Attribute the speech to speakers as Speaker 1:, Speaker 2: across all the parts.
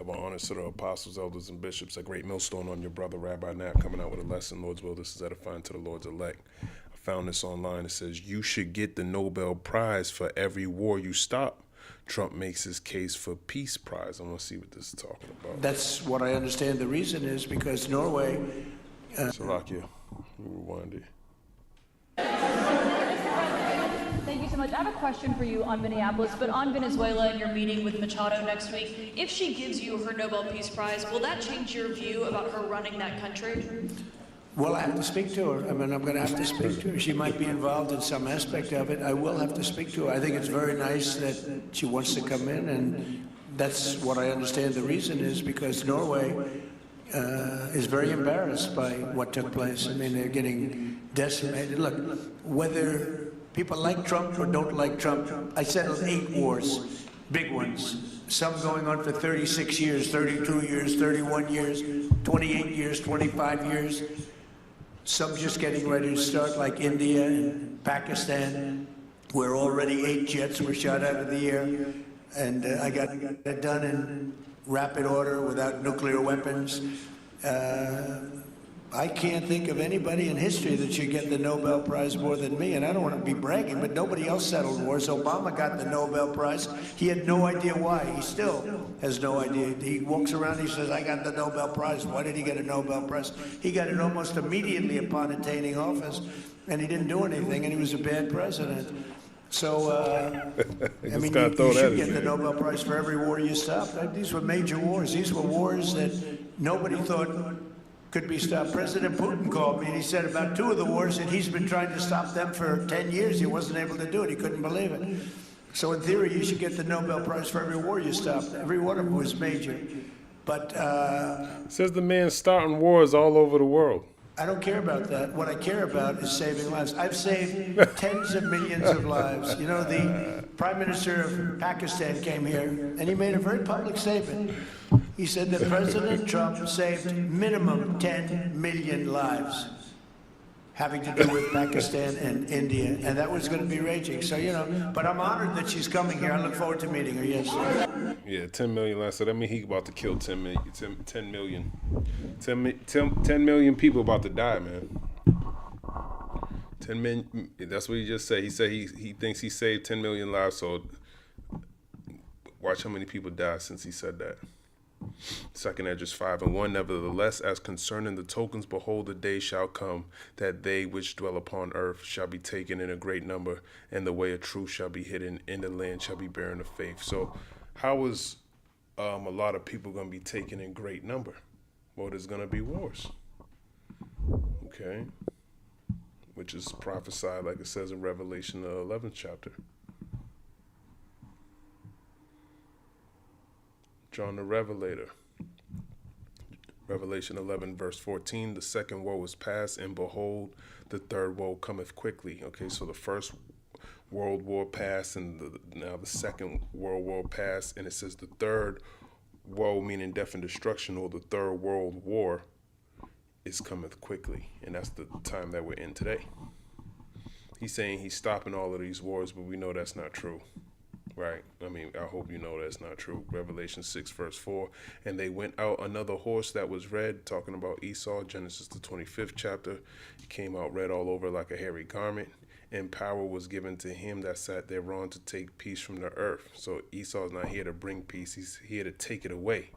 Speaker 1: Double honors to the apostles, elders, and bishops. A great millstone on your brother, Rabbi Nat, coming out with a lesson. Lord's will, this is edifying to the Lord's elect. I found this online. It says, you should get the Nobel Prize for every war you stop. Trump makes his case for peace prize. I want to see what this is talking about.
Speaker 2: That's what I understand the reason is because Norway...
Speaker 1: Salakia, rewind it.
Speaker 3: Thank you so much. I have a question for you on Minneapolis, but on Venezuela and your meeting with Machado next week. If she gives you her Nobel Peace Prize, will that change your view about her running that country?
Speaker 2: Well, I have to speak to her. I mean, I'm going to have to speak to her. She might be involved in some aspect of it. I will have to speak to her. I think it's very nice that she wants to come in, and that's what I understand the reason is because Norway is very embarrassed by what took place. I mean, they're getting decimated. Look, whether people like Trump or don't like Trump, I settled 8 wars, big ones. Some going on for 36 years, 32 years, 31 years, 28 years, 25 years. Some just getting ready to start, like India and Pakistan, where already 8 jets were shot out of the air. And I got that done in rapid order without nuclear weapons. I can't think of anybody in history that should get the Nobel Prize more than me, and I don't want to be bragging, but nobody else settled wars. Obama got the Nobel Prize. He had no idea why. He still has no idea. He walks around, he says, I got the Nobel Prize. Why did he get a Nobel Prize? He got it almost immediately upon attaining office, and he didn't do anything, and he was a bad president. So, I mean, you should get the Nobel Prize for every war you stopped. These were major wars. These were wars that nobody thought could be stopped. President Putin called me and he said about 2 of the wars that he's been trying to stop them for 10 years. He wasn't able to do it. He couldn't believe it. So in theory, you should get the Nobel Prize for every war you stopped. Every one of them was major. But
Speaker 1: says the man starting wars all over the world.
Speaker 2: I don't care about that. What I care about is saving lives. I've saved tens of millions of lives. You know, the Prime Minister of Pakistan came here, and he made a very public statement. He said that President Trump saved minimum 10 million lives having to do with Pakistan and India, and that was going to be raging. So, you know, but I'm honored that she's coming here. I look forward to meeting her, yes.
Speaker 1: Yeah, 10 million lives. So that means he about to kill 10 million. 10 million people about to die, man. 10 million. That's what he just said. He said he thinks he saved 10 million lives. So watch how many people died since he said that. 2nd Esdras 5:1. Nevertheless, as concerning the tokens, behold, the day shall come that they which dwell upon earth shall be taken in a great number, and the way of truth shall be hidden, and the land shall be barren of faith. So, how is a lot of people going to be taken in great number? Well, there's going to be wars. Okay, which is prophesied, like it says in Revelation, the 11th chapter. John the Revelator. Revelation 11, verse 14, the second woe is past, and behold, the third woe cometh quickly. Okay, so the first World War passed, and now the Second World War passed, and it says the third woe, meaning death and destruction, or the third World War, is cometh quickly, and that's the time that we're in today. He's saying he's stopping all of these wars, but we know that's not true. Right. I mean, I hope you know that's not true. Revelation 6, verse 4. And they went out another horse that was red, talking about Esau, Genesis the 25th chapter. He came out red all over like a hairy garment. And power was given to him that sat thereon to take peace from the earth. So Esau's not here to bring peace. He's here to take it away.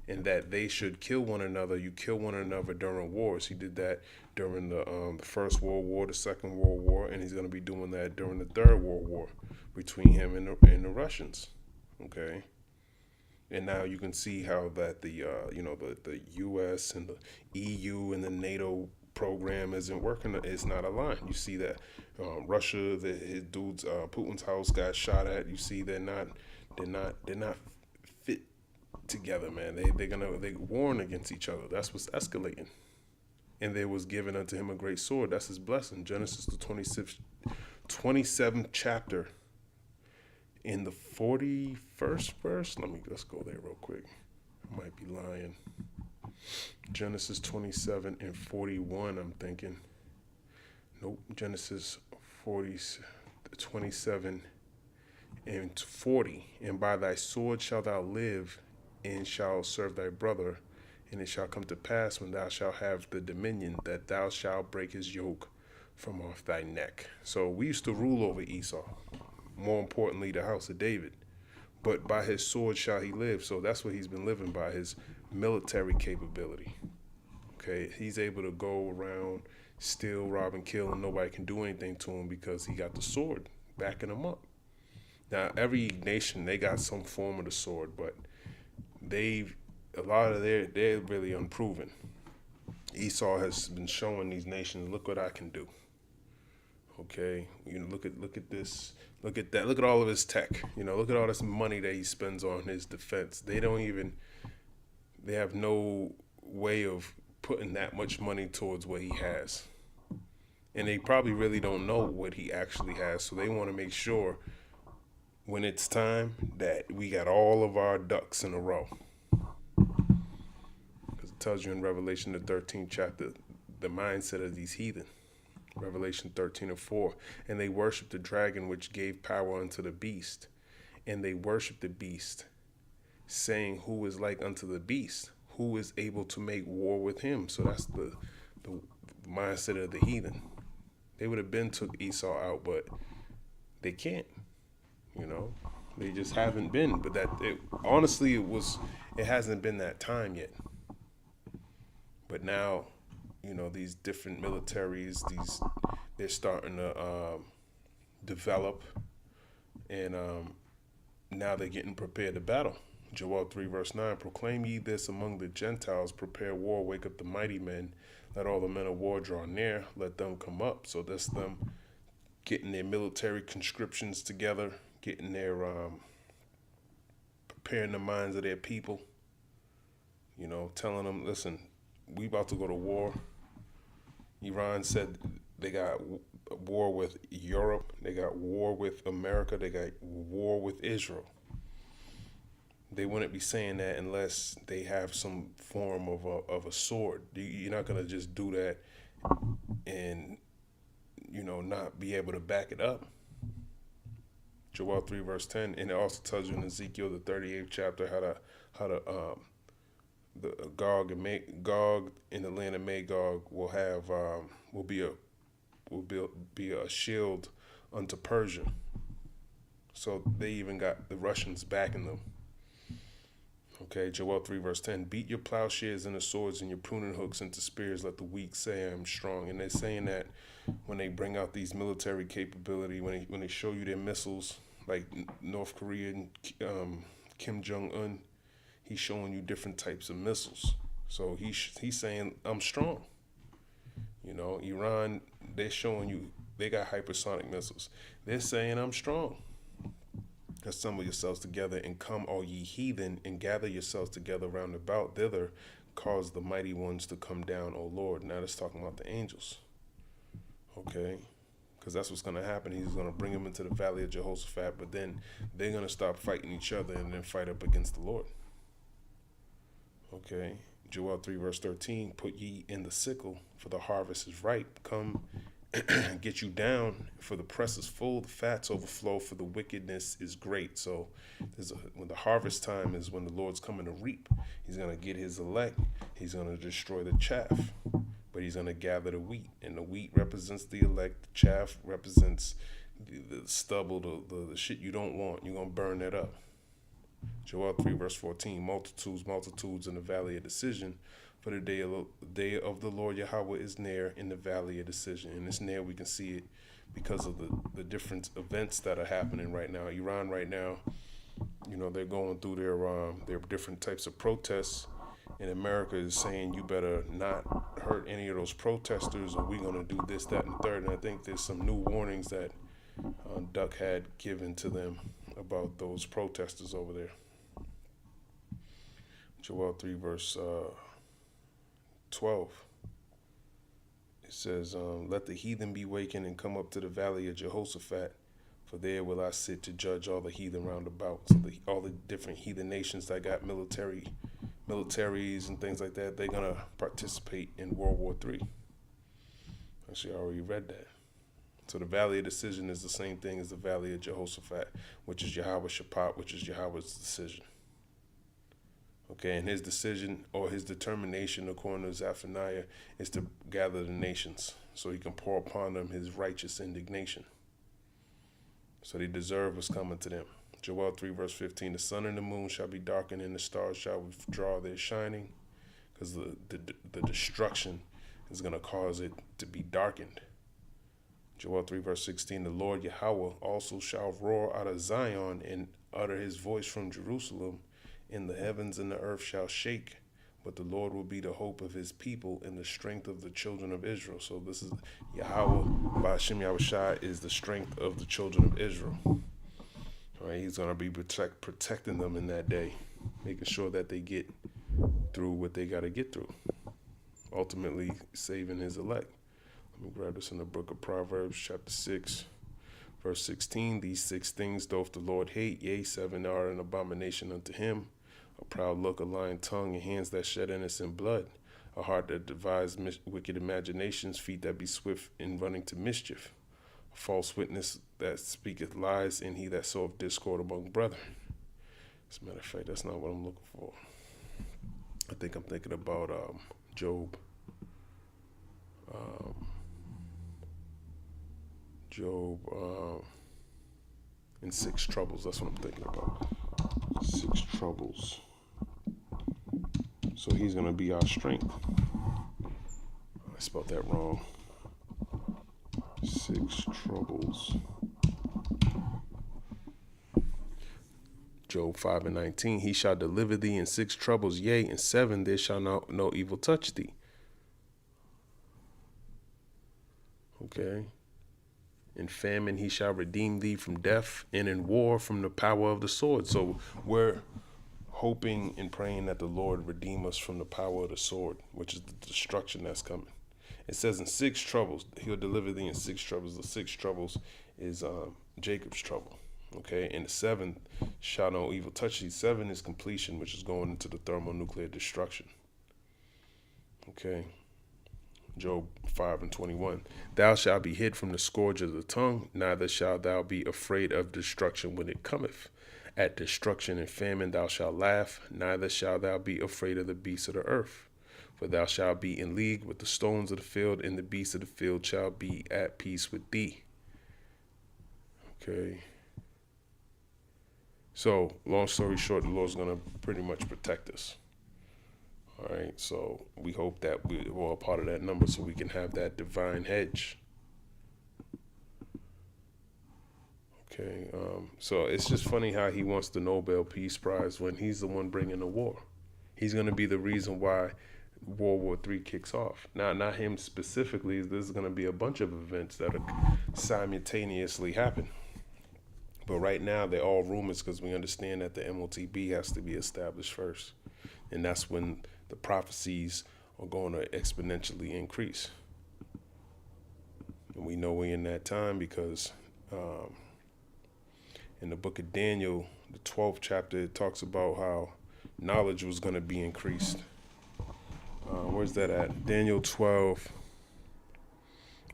Speaker 1: And that they should kill one another. You kill one another during wars. He did that during the First World War, the Second World War, and he's going to be doing that during the Third World War between him and the Russians. Okay, and now you can see how that the U.S. and the EU and the NATO program isn't working. It's not aligned. You see that Russia, his dudes, Putin's house got shot at. You see they're not fit together, man. They warring against each other. That's what's escalating. And there was given unto him a great sword. That's his blessing. Genesis the 27th chapter. In the 41st verse. Let's go there real quick. I might be lying. Genesis 27 and 41, I'm thinking. Nope. Genesis 27 and 40. And by thy sword shalt thou live, and shalt serve thy brother. And it shall come to pass when thou shalt have the dominion that thou shalt break his yoke from off thy neck. So we used to rule over Esau, more importantly, the house of David. But by his sword shall he live. So that's what he's been living by, his military capability. Okay, he's able to go around, steal, rob, and kill, and nobody can do anything to him because he got the sword backing him up. Now, every nation, they got some form of the sword, but they're really unproven. Esau has been showing these nations, look what I can do. Okay, look at this, look at that, look at all of his tech. Look at all this money that he spends on his defense. They have no way of putting that much money towards what he has, and they probably really don't know what he actually has. So they want to make sure when it's time that we got all of our ducks in a row. Because it tells you in Revelation, the 13th chapter, the mindset of these heathen. Revelation 13:4. And they worshiped the dragon which gave power unto the beast. And they worshiped the beast, saying, who is like unto the beast? Who is able to make war with him? So that's the mindset of the heathen. They would have been took Esau out, but they can't. They just haven't been. But honestly, it hasn't been that time yet. But now, these different militaries, they're starting to develop, and now they're getting prepared to battle. Joel 3:9, proclaim ye this among the Gentiles, prepare war, wake up the mighty men, let all the men of war draw near, let them come up. So that's them getting their military conscriptions together, getting their preparing the minds of their people, telling them, listen, we about to go to war. Iran said they got war with Europe, they got war with America, they got war with Israel. They wouldn't be saying that unless they have some form of a sword. You're not going to just do that and, not be able to back it up. Joel 3:10, and it also tells you in Ezekiel, the 38th chapter, how to the Gog in the land of Magog will be a shield unto Persia. So they even got the Russians backing them. Okay, Joel 3:10, beat your plowshares into swords and your pruning hooks into spears. Let the weak say I am strong. And they're saying that when they bring out these military capability, when they show you their missiles, like North Korea and Kim Jong-un, he's showing you different types of missiles. So he's saying, I'm strong. Iran, they're showing you, they got hypersonic missiles. They're saying, I'm strong. Assemble yourselves together and come, all ye heathen, and gather yourselves together round about thither. Cause the mighty ones to come down, O Lord. Now that's talking about the angels. Okay? Because that's what's going to happen. He's going to bring them into the valley of Jehoshaphat, but then they're going to stop fighting each other and then fight up against the Lord. Okay? Joel 3:13, put ye in the sickle, for the harvest is ripe. Come get you down, for the press is full, the fats overflow, for the wickedness is great. So when the harvest time is when the Lord's coming to reap, he's going to get his elect. He's going to destroy the chaff, but he's going to gather the wheat. And the wheat represents the elect. The chaff represents the stubble, the shit you don't want. You're going to burn that up. Joel 3:14, multitudes in the valley of decision, for the day of the Lord Yahweh is near in the valley of decision. And it's near, we can see it because of the different events that are happening right now. Iran right now, they're going through their different types of protests. And America is saying, you better not hurt any of those protesters, or we're going to do this, that, and the third. And I think there's some new warnings that Duck had given to them about those protesters over there. Joel 3:12. It says, let the heathen be wakened and come up to the valley of Jehoshaphat, for there will I sit to judge all the heathen round about. So all the different heathen nations that got militaries and things like that, they're going to participate in World War III. Actually, I already read that. So the valley of decision is the same thing as the valley of Jehoshaphat, which is Yahweh Shaphat, which is Yahweh's decision. Okay, and his decision or his determination, according to Zephaniah, is to gather the nations so he can pour upon them his righteous indignation. So they deserve what's coming to them. Joel 3 verse 15, the sun and the moon shall be darkened and the stars shall withdraw their shining, because the destruction is going to cause it to be darkened. Joel 3 verse 16, the Lord Yahweh also shall roar out of Zion and utter his voice from Jerusalem, and the heavens and the earth shall shake, but the Lord will be the hope of his people and the strength of the children of Israel. So this is Yahweh, by Hashem Yahushua, is the strength of the children of Israel. All right, he's going to be protecting them in that day, making sure that they get through what they got to get through, ultimately saving his elect. Let me grab this in the book of Proverbs, chapter 6, verse 16. These 6 things doth the Lord hate, yea, 7 are an abomination unto him: a proud look, a lying tongue, and hands that shed innocent blood, a heart that devises wicked imaginations, feet that be swift in running to mischief, a false witness that speaketh lies, and he that soweth discord among brethren. As a matter of fact, that's not what I'm looking for. I think I'm thinking about Job. In 6 troubles. That's what I'm thinking about. 6 troubles. So he's going to be our strength. I spelled that wrong. 6 troubles. Job 5 and 19. He shall deliver thee in 6 troubles, yea, in 7 there shall no evil touch thee. Okay. In famine he shall redeem thee from death, and in war from the power of the sword. So we're hoping and praying that the Lord redeem us from the power of the sword, which is the destruction that's coming. It says in 6 troubles, he'll deliver thee in 6 troubles. The 6 troubles is Jacob's trouble. Okay, and the 7th shall no evil touch thee. 7 is completion, which is going into the thermonuclear destruction. Okay. Job 5 and 21. Thou shalt be hid from the scourge of the tongue, neither shalt thou be afraid of destruction when it cometh. At destruction and famine thou shalt laugh, neither shalt thou be afraid of the beasts of the earth. For thou shalt be in league with the stones of the field, and the beasts of the field shall be at peace with thee. Okay. So, long story short, the Lord's going to pretty much protect us. All right, so we hope that we're all part of that number so we can have that divine hedge. Okay, so it's just funny how he wants the Nobel Peace Prize when he's the one bringing the war. He's going to be the reason why World War III kicks off. Now, not him specifically. There's going to be a bunch of events that are simultaneously happen. But right now, they're all rumors because we understand that the MOTB has to be established first. And that's when the prophecies are going to exponentially increase. And we know we're in that time because in the book of Daniel, the 12th chapter, it talks about how knowledge was going to be increased. Where's that at? Daniel 12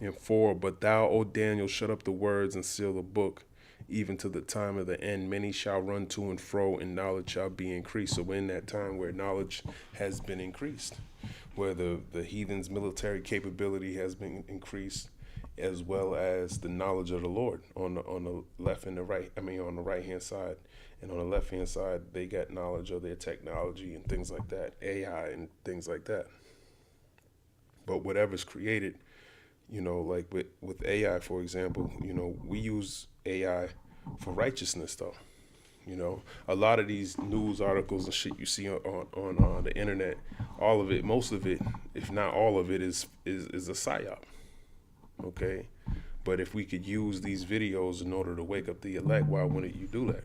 Speaker 1: and 4. But thou, O Daniel, shut up the words and seal the book, even to the time of the end. Many shall run to and fro, and knowledge shall be increased. So we're in that time where knowledge has been increased, where the heathens' military capability has been increased, as well as the knowledge of the Lord on the left and the right. I mean, on the right hand side, and on the left hand side, they got knowledge of their technology and things like that, AI and things like that. But whatever's created, you know, like with AI, for example, you know, we use AI for righteousness, though. You know, a lot of these news articles and shit you see on the internet, all of it, most of it, if not all of it, is a psyop. Okay, but if we could use these videos in order to wake up the elect, why wouldn't you do that?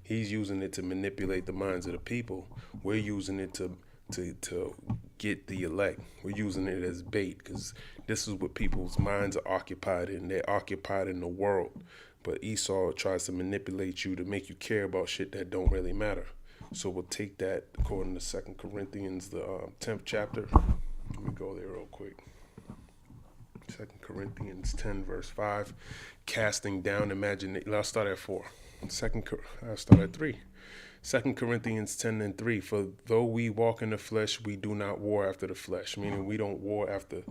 Speaker 1: He's using it to manipulate the minds of the people. We're using it to get the elect. We're using it as bait because this is what people's minds are occupied in. They're occupied in the world. But Esau tries to manipulate you to make you care about shit that don't really matter. So we'll take that according to 2 Corinthians, the 10th chapter. Let me go there real quick. 2 Corinthians 10, verse 5. Casting down imagination. I'll start at 4. I'll start at 3. 2 Corinthians 10:3, for though we walk in the flesh, we do not war after the flesh, meaning we don't war after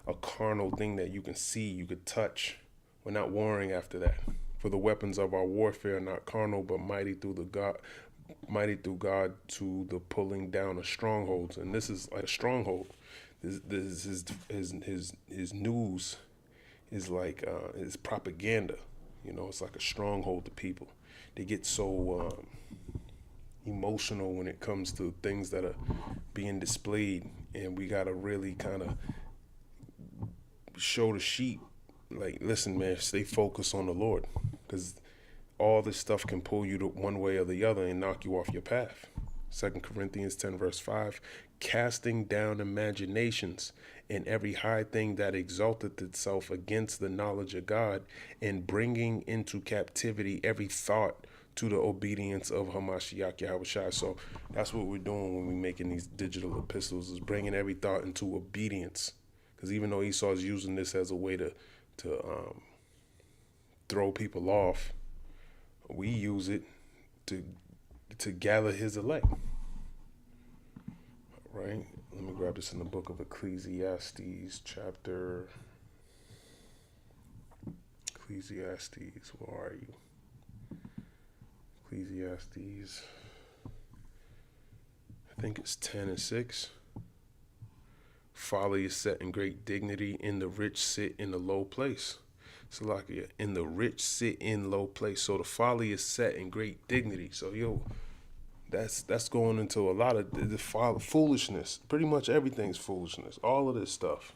Speaker 1: a carnal thing that you can see, you could touch. We're not warring after that. For the weapons of our warfare are not carnal, but mighty through God to the pulling down of strongholds. And this is like a stronghold. This is his news is like his propaganda. You know, it's like a stronghold to people. They get so emotional when it comes to things that are being displayed, and we gotta really kind of show the sheep, like, listen, man, stay focused on the Lord, because all this stuff can pull you to one way or the other and knock you off your path. 2 Corinthians 10 verse 5, casting down imaginations and every high thing that exalteth itself against the knowledge of God, and bringing into captivity every thought to the obedience of Hamashiach Yahushua. So that's what we're doing when we're making these digital epistles, is bringing every thought into obedience. Because even though Esau is using this as a way to throw people off, we use it to gather his elect. Right? Let me grab this in the book of Ecclesiastes, Ecclesiastes, where are you? Ecclesiastes, I think it's 10:6. Folly is set in great dignity, and the rich sit in a low place. So like, yeah, and the rich sit in low place. So the folly is set in great dignity. So that's going into a lot of the foolishness. Pretty much everything's foolishness. All of this stuff.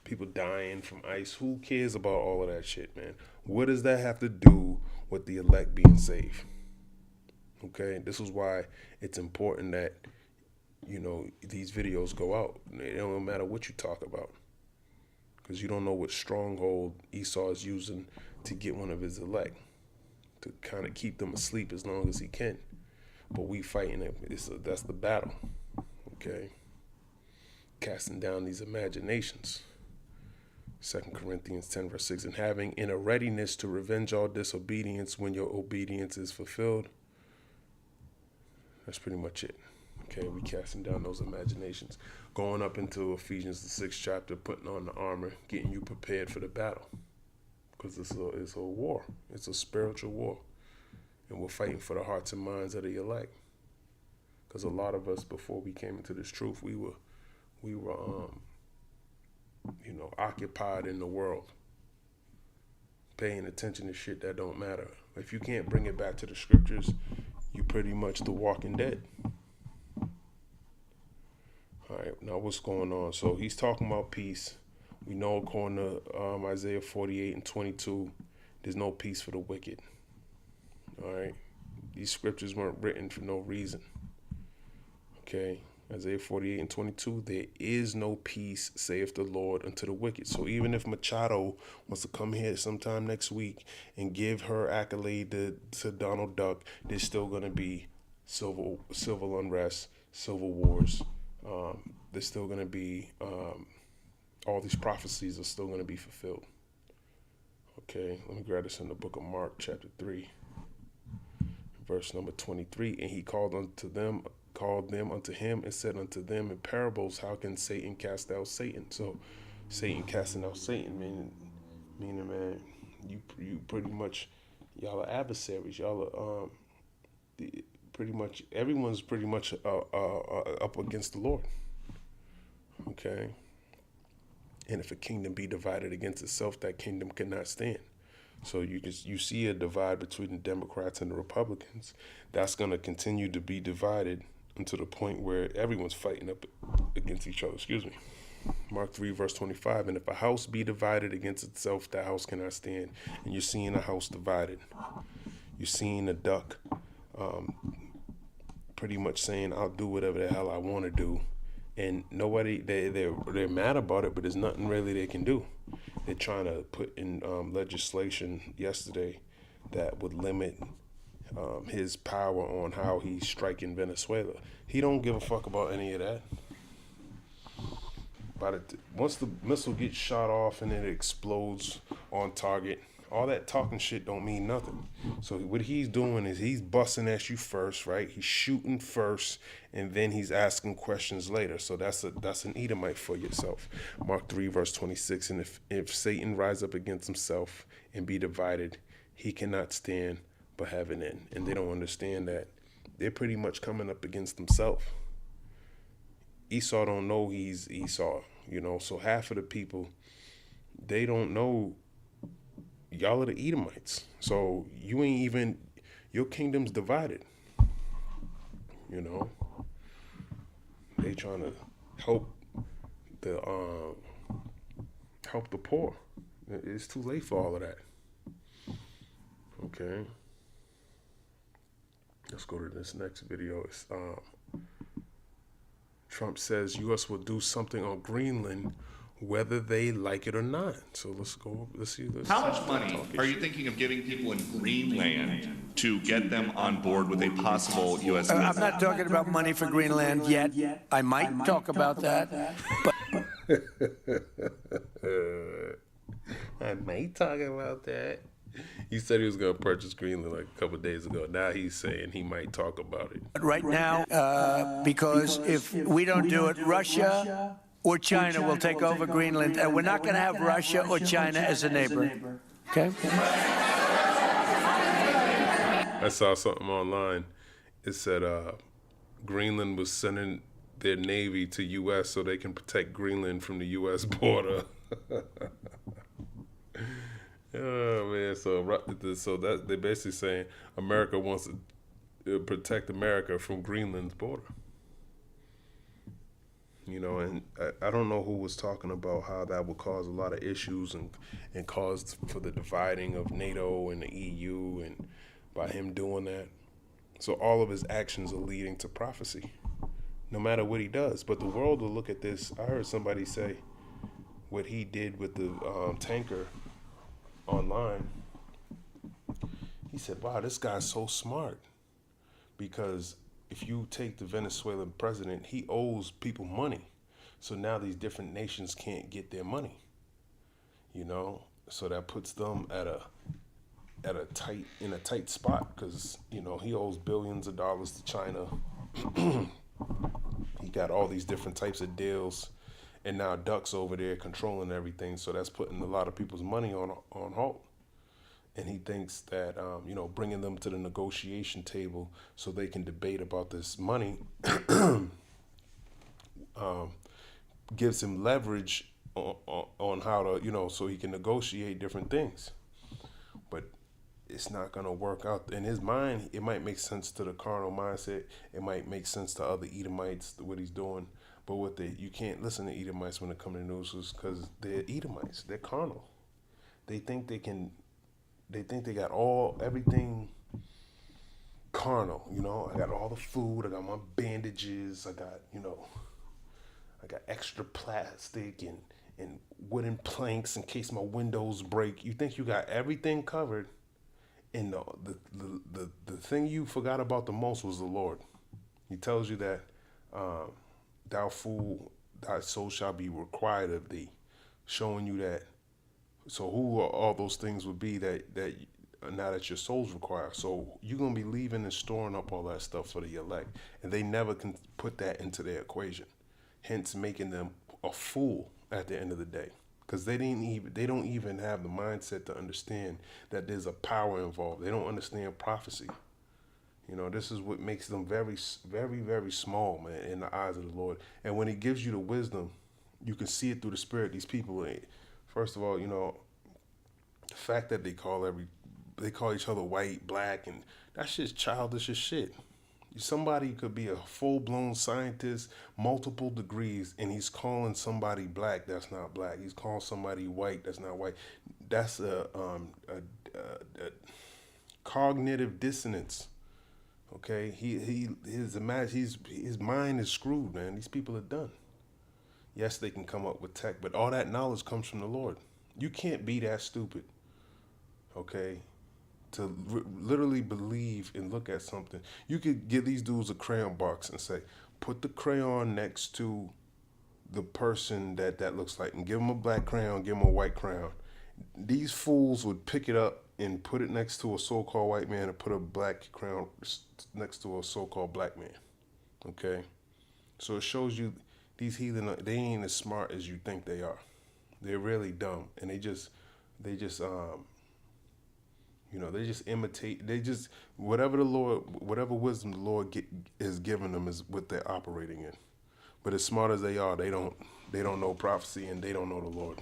Speaker 1: People dying from ice. Who cares about all of that shit, man? What does that have to do with the elect being saved? Okay, this is why it's important that, you know, these videos go out. It don't matter what you talk about, because you don't know what stronghold Esau is using to get one of his elect, to kind of keep them asleep as long as he can. But we fighting it. That's the battle. Okay, casting down these imaginations. 2 Corinthians 10 verse 6, and having in a readiness to revenge all disobedience when your obedience is fulfilled. That's pretty much it. Okay, we casting down those imaginations. Going up into Ephesians, the 6th chapter, putting on the armor, getting you prepared for the battle. Because it's a war. It's a spiritual war. And we're fighting for the hearts and minds of the elect. Because a lot of us, before we came into this truth, we were occupied in the world, paying attention to shit that don't matter. If you can't bring it back to the scriptures, you pretty much the walking dead. All right, now what's going on? So he's talking about peace. We know according to Isaiah 48:22, there's no peace for the wicked. All right, these scriptures weren't written for no reason. Okay, Isaiah 48:22, there is no peace, saith the Lord, unto the wicked. So even if Machado wants to come here sometime next week and give her accolade to Donald Duck, there's still going to be civil unrest, civil wars. There's still going to be, all these prophecies are still going to be fulfilled. Okay, let me grab this in the book of Mark, chapter 3, verse number 23. And he called them unto him and said unto them in parables, how can Satan cast out Satan? So Satan casting out Satan, meaning man, you pretty much, y'all are adversaries. Y'all are pretty much, everyone's pretty much up against the Lord. Okay, and if a kingdom be divided against itself, that kingdom cannot stand. So you see a divide between the Democrats and the Republicans. That's going to continue to be divided until the point where everyone's fighting up against each other. Excuse me. Mark 3 verse 25. And if a house be divided against itself, that house cannot stand. And you're seeing a house divided. You're seeing a duck pretty much saying, I'll do whatever the hell I want to do. And nobody, they're mad about it, but there's nothing really they can do. They're trying to put in legislation yesterday that would limit his power on how he's striking Venezuela. He don't give a fuck about any of that. Once the missile gets shot off and then it explodes on target, All that talking shit don't mean nothing. So what he's doing is he's busting at you first, right? He's shooting first, and then he's asking questions later. So that's an Edomite for yourself. Mark 3, verse 26. And if Satan rise up against himself and be divided, he cannot stand but have an end. And they don't understand that they're pretty much coming up against themselves. Esau don't know he's Esau, so half of the people, they don't know y'all are the Edomites. So you ain't even, your kingdom's divided. They trying to help the poor. It's too late for all of that. Okay. Let's go to this next video. It's Trump says U.S. will do something on Greenland whether they like it or not. So let's see this.
Speaker 4: How much money are you thinking of giving people in Greenland to get them on board with a possible U.S.
Speaker 2: I'm not talking about money for Greenland yet. I might talk about that. But
Speaker 1: I might talk about that. He said he was going to purchase Greenland like a couple of days ago. Now he's saying he might talk about it.
Speaker 2: right now, because if we don't do it, Russia or China will take over Greenland, and we're not going to have Russia or China as a neighbor. Okay?
Speaker 1: I saw something online. It said Greenland was sending their navy to U.S. so they can protect Greenland from the U.S. border. Oh man! So that they're basically saying America wants to protect America from Greenland's border. And I don't know who was talking about how that would cause a lot of issues and cause for the dividing of NATO and the EU, and by him doing that. So all of his actions are leading to prophecy, no matter what he does. But the world will look at this. I heard somebody say what he did with the tanker online. He said, wow, this guy's so smart, because if you take the Venezuelan president, he owes people money. So now these different nations can't get their money, so that puts them at a tight spot, because he owes billions of dollars to China. He got all these different types of deals, and now Duck's over there controlling everything. So that's putting a lot of people's money on hold. And he thinks that, bringing them to the negotiation table so they can debate about this money gives him leverage on how to, so he can negotiate different things. But it's not going to work out. In his mind, it might make sense to the carnal mindset. It might make sense to other Edomites, what he's doing. But you can't listen to Edomites when it comes to news, because they're Edomites. They're carnal. They think they got everything carnal, I got all the food, I got my bandages, I got extra plastic and wooden planks in case my windows break. You think you got everything covered, and the thing you forgot about the most was the Lord. He tells you that, thou fool, thy soul shall be required of thee, showing you that. So who are all those things would be that now that your soul's required? So you're going to be leaving and storing up all that stuff for the elect. And they never can put that into their equation. Hence making them a fool at the end of the day. Because they don't even have the mindset to understand that there's a power involved. They don't understand prophecy. This is what makes them very, very, very small, man, in the eyes of the Lord. And when he gives you the wisdom, you can see it through the Spirit. These people ain't. First of all, the fact that they call each other white, black, and that shit's childish as shit. Somebody could be a full-blown scientist, multiple degrees, and he's calling somebody black that's not black. He's calling somebody white that's not white. That's a cognitive dissonance. Okay, his mind is screwed, man. These people are done. Yes, they can come up with tech, but all that knowledge comes from the Lord. You can't be that stupid, okay, to literally believe and look at something. You could give these dudes a crayon box and say, put the crayon next to the person that looks like, and give them a black crayon, give them a white crayon, these fools would pick it up and put it next to a so-called white man and put a black crown next to a so-called black man. Okay? So it shows you these heathen, they ain't as smart as you think they are. They're really dumb. And they just imitate, whatever wisdom the Lord has given them is what they're operating in. But as smart as they are, they don't know prophecy and they don't know the Lord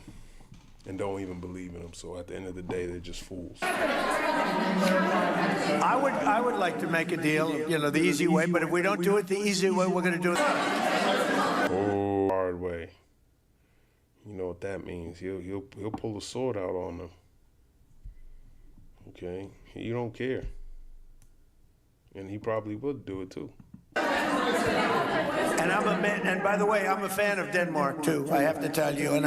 Speaker 1: and don't even believe in him. So at the end of the day, they're just fools.
Speaker 2: I would like to make a deal, the easy way, but if we don't do it the easy way, we're going to do it.
Speaker 1: Oh, hard way. You know what that means. He'll pull the sword out on them. Okay? He don't care. And he probably would do it too.
Speaker 2: And by the way, I'm a fan of Denmark too. I have to tell you, and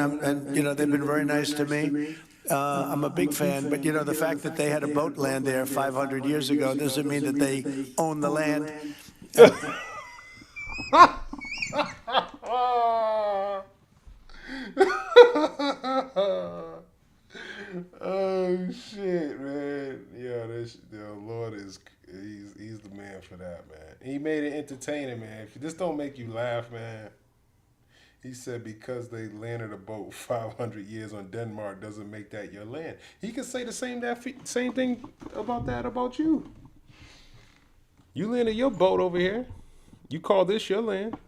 Speaker 2: they've been very nice to me. I'm a big fan, but the fact that they had a boat land there 500 years ago doesn't mean that they own the land.
Speaker 1: Oh shit, man! The Lord he's the man for that, man. He made it entertaining, man. If this don't make you laugh, man. He said because they landed a boat 500 years on Denmark doesn't make that your land. He could say the same thing about you. You landed your boat over here. You call this your land.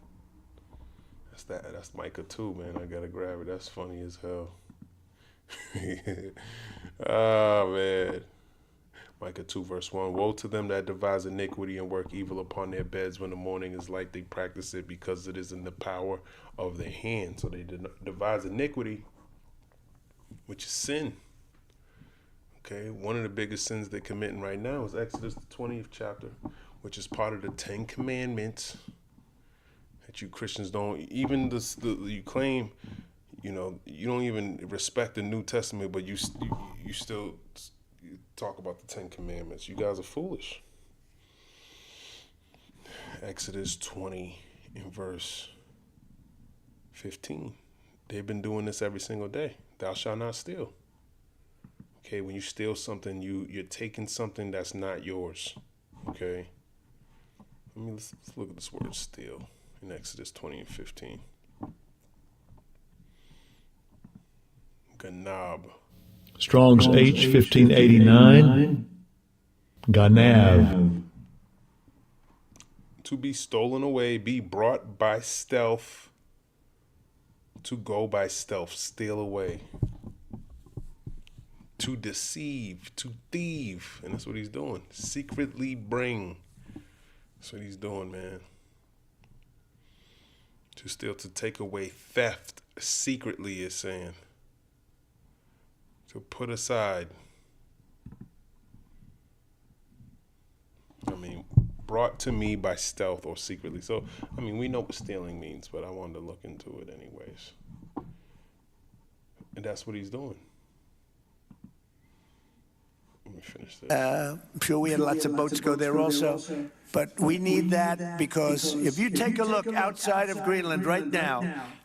Speaker 1: That's Micah 2, man. I gotta grab it. That's funny as hell. Oh, man. Micah 2, verse 1. Woe to them that devise iniquity and work evil upon their beds when the morning is light. They practice it because it is in the power of their hand. So they devise iniquity, which is sin. Okay, one of the biggest sins they're committing right now is Exodus, the 20th chapter, which is part of the 10 Commandments that you Christians don't, even you claim, you don't even respect the New Testament, but you still talk about the 10 Commandments. You guys are foolish. Exodus 20 in verse 15. They've been doing this every single day. Thou shalt not steal. Okay, when you steal something, you're taking something that's not yours. Okay? Let's look at this word steal in Exodus 20 and 15. Ganab.
Speaker 5: Strong's H 1589. Ganav.
Speaker 1: To be stolen away, be brought by stealth. To go by stealth, steal away. To deceive, to thieve. And that's what he's doing. Secretly bring. That's what he's doing, man. To steal, to take away, theft. Secretly is saying. To put aside. Brought to me by stealth or secretly. So, we know what stealing means, but I wanted to look into it anyways. And that's what he's doing. Let me finish this.
Speaker 2: I'm sure we had lots of boats go there also. But we need that because if you take a look outside of Greenland right now,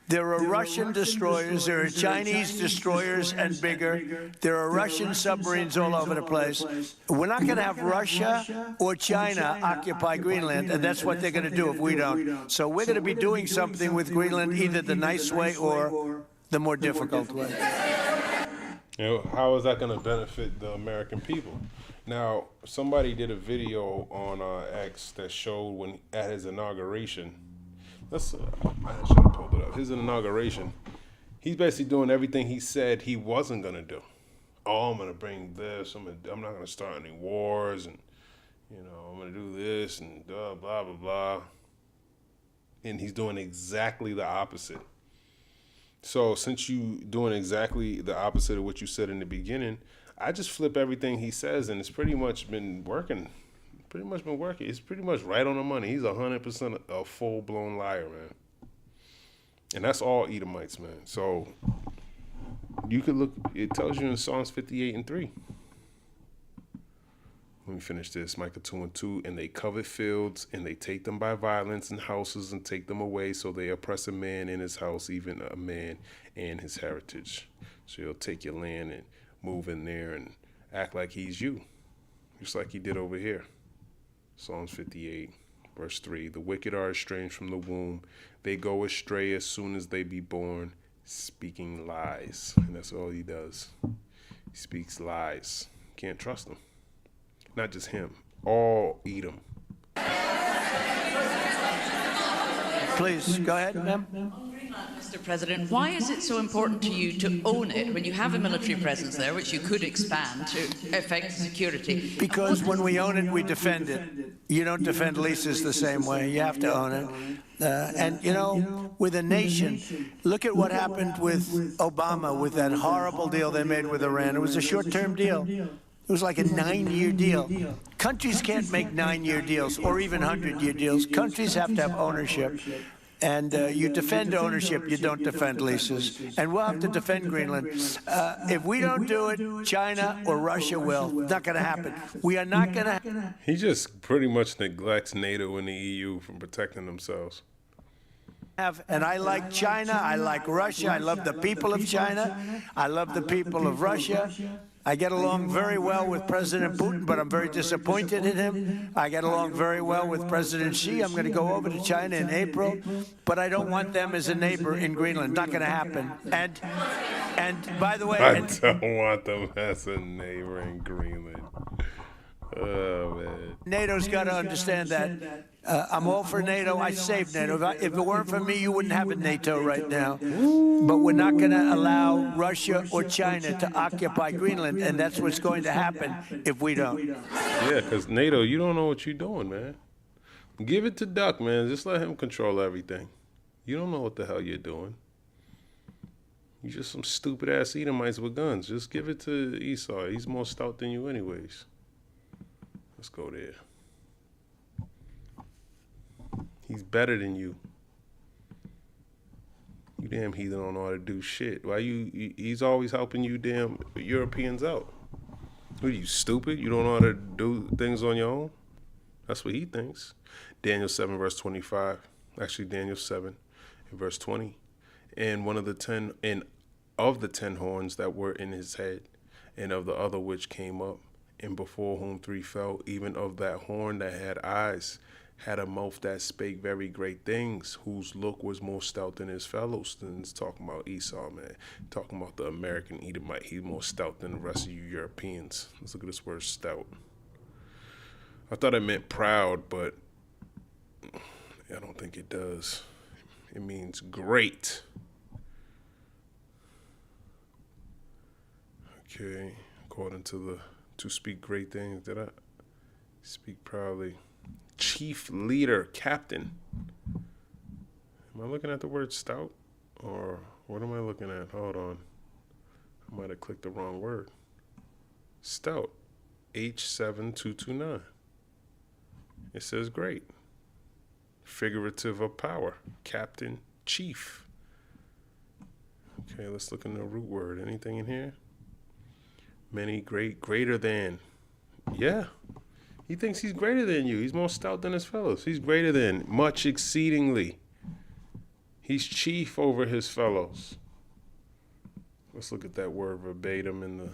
Speaker 2: there are Russian destroyers, there are Chinese destroyers and bigger. There are Russian submarines all over the place. We're not going to have Russia or China occupy Greenland, and that's what they're going to do if we don't. So we're going to be doing something with Greenland, either the nice way or the more difficult way.
Speaker 1: How is that going to benefit the American people? Now, somebody did a video on X that showed when at his inauguration. I should have pulled it up. His inauguration, he's basically doing everything he said he wasn't going to do. Oh, I'm going to bring this. I'm not going to start any wars. And, I'm going to do this and blah, blah, blah. And he's doing exactly the opposite. So since you doing exactly the opposite of what you said in the beginning, I just flip everything he says, and it's pretty much been working. It's pretty much right on the money. He's 100% a full-blown liar, man. And that's all Edomites, man. So you could look, it tells you in Psalms 58 and 3. Let me finish this. Micah 2 and 2. And they covet fields, and they take them by violence, and houses, and take them away. So they oppress a man in his house, even a man and his heritage. So you'll take your land and move in there and act like he's you, just like he did over here. Psalms 58, verse 3. The wicked are estranged from the womb. They go astray as soon as they be born, speaking lies. And that's all he does. He speaks lies. Can't trust him. Not just him. All Edom.
Speaker 2: Please, go ahead, ma'am.
Speaker 6: Mr. President, why is it so important to you to own it when you have a military presence there, which you could expand to affect security?
Speaker 2: Because when we own it, we defend it. You don't defend leases the same way. You have to own it. And, you know, with a nation, look at what happened with Obama, with that horrible deal they made with Iran. It was a short-term deal. It was like a 9-year deal. Countries can't make 9-year deals or even 100-year deals. Countries have to have ownership. And you defend ownership, you don't defend leases. And we'll have to defend Greenland. If we don't do it, China or Russia will. It's not going to happen. We are not going to.
Speaker 1: He just pretty much neglects NATO and the EU from protecting themselves.
Speaker 2: And I like China. I like Russia. I love the people of China. I love the people of Russia. I get along very well with President Putin, but I'm very disappointed in him. I get along very well with President Xi. I'm going to go over to China in April, but I don't want them as a neighbor in Greenland. Not going to happen. And by the way,
Speaker 1: I don't want them as a neighbor in Greenland. Oh, man.
Speaker 2: NATO's got to understand that. I'm all for NATO. I saved NATO. If it weren't for me, you wouldn't have a NATO right now. But we're not going to allow Russia or China to occupy Greenland, and that's what's going to happen if we don't.
Speaker 1: Yeah, because NATO, you don't know what you're doing, man. Give it to Duck, man. Just let him control everything. You don't know what the hell you're doing. You're just some stupid-ass Edomites with guns. Just give it to Esau. He's more stout than you anyways. Let's go there. He's better than you. You damn heathen don't know how to do shit. Why he's always helping you damn Europeans out. What are you, stupid? You don't know how to do things on your own? That's what he thinks. Daniel 7 verse 25. Actually, Daniel 7 and verse 20. And one of the 10 horns that were in his head, and of the other which came up, and before whom 3 fell, even of that horn that had eyes, had a mouth that spake very great things, whose look was more stout than his fellows. And it's talking about Esau, man. Talking about the American Edomite. He's more stout than the rest of you Europeans. Let's look at this word stout. I thought it meant proud, but I don't think it does. It means great. Okay, according to speak great things, did I speak proudly? Chief leader, captain. Am I looking at the word stout? Or what am I looking at? Hold on. I might have clicked the wrong word. Stout. H7229. It says great. Figurative of power. Captain, chief. Okay, let's look in the root word. Anything in here? Many, great, greater than. Yeah. He thinks he's greater than you. He's more stout than his fellows. He's greater than, much exceedingly. He's chief over his fellows. Let's look at that word verbatim in the,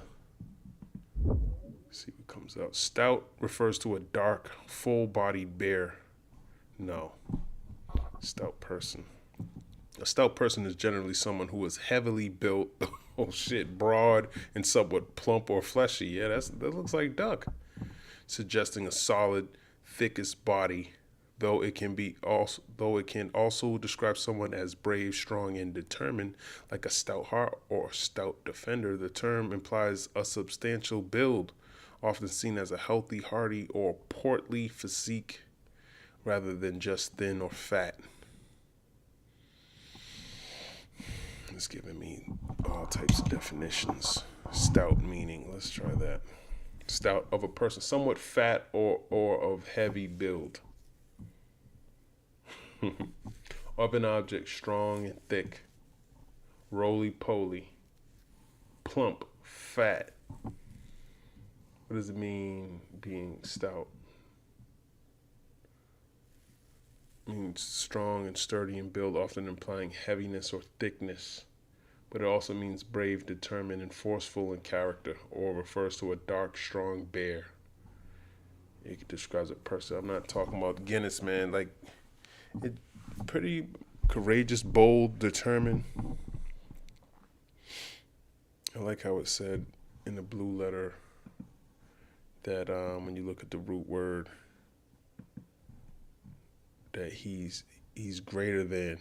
Speaker 1: see what comes out. Stout refers to a dark, full-bodied bear. No. Stout person. A stout person is generally someone who is heavily built, broad, and somewhat plump or fleshy. Yeah, that looks like Duck. Suggesting a solid, thickest body, though it can also describe someone as brave, strong, and determined, like a stout heart or stout defender. The term implies a substantial build, often seen as a healthy, hearty, or portly physique, rather than just thin or fat. It's giving me all types of definitions. Stout meaning, let's try that. Stout of a person, somewhat fat or of heavy build. Of an object, strong and thick. Roly-poly. Plump, fat. What does it mean being stout? It means strong and sturdy in build, often implying heaviness or thickness. but it also means brave, determined, and forceful in character, or refers to a dark, strong bear. It describes a person. I'm not talking about Guinness, man. Like, it pretty courageous, bold, determined. I like how it said in the blue letter that when you look at the root word, that he's greater than,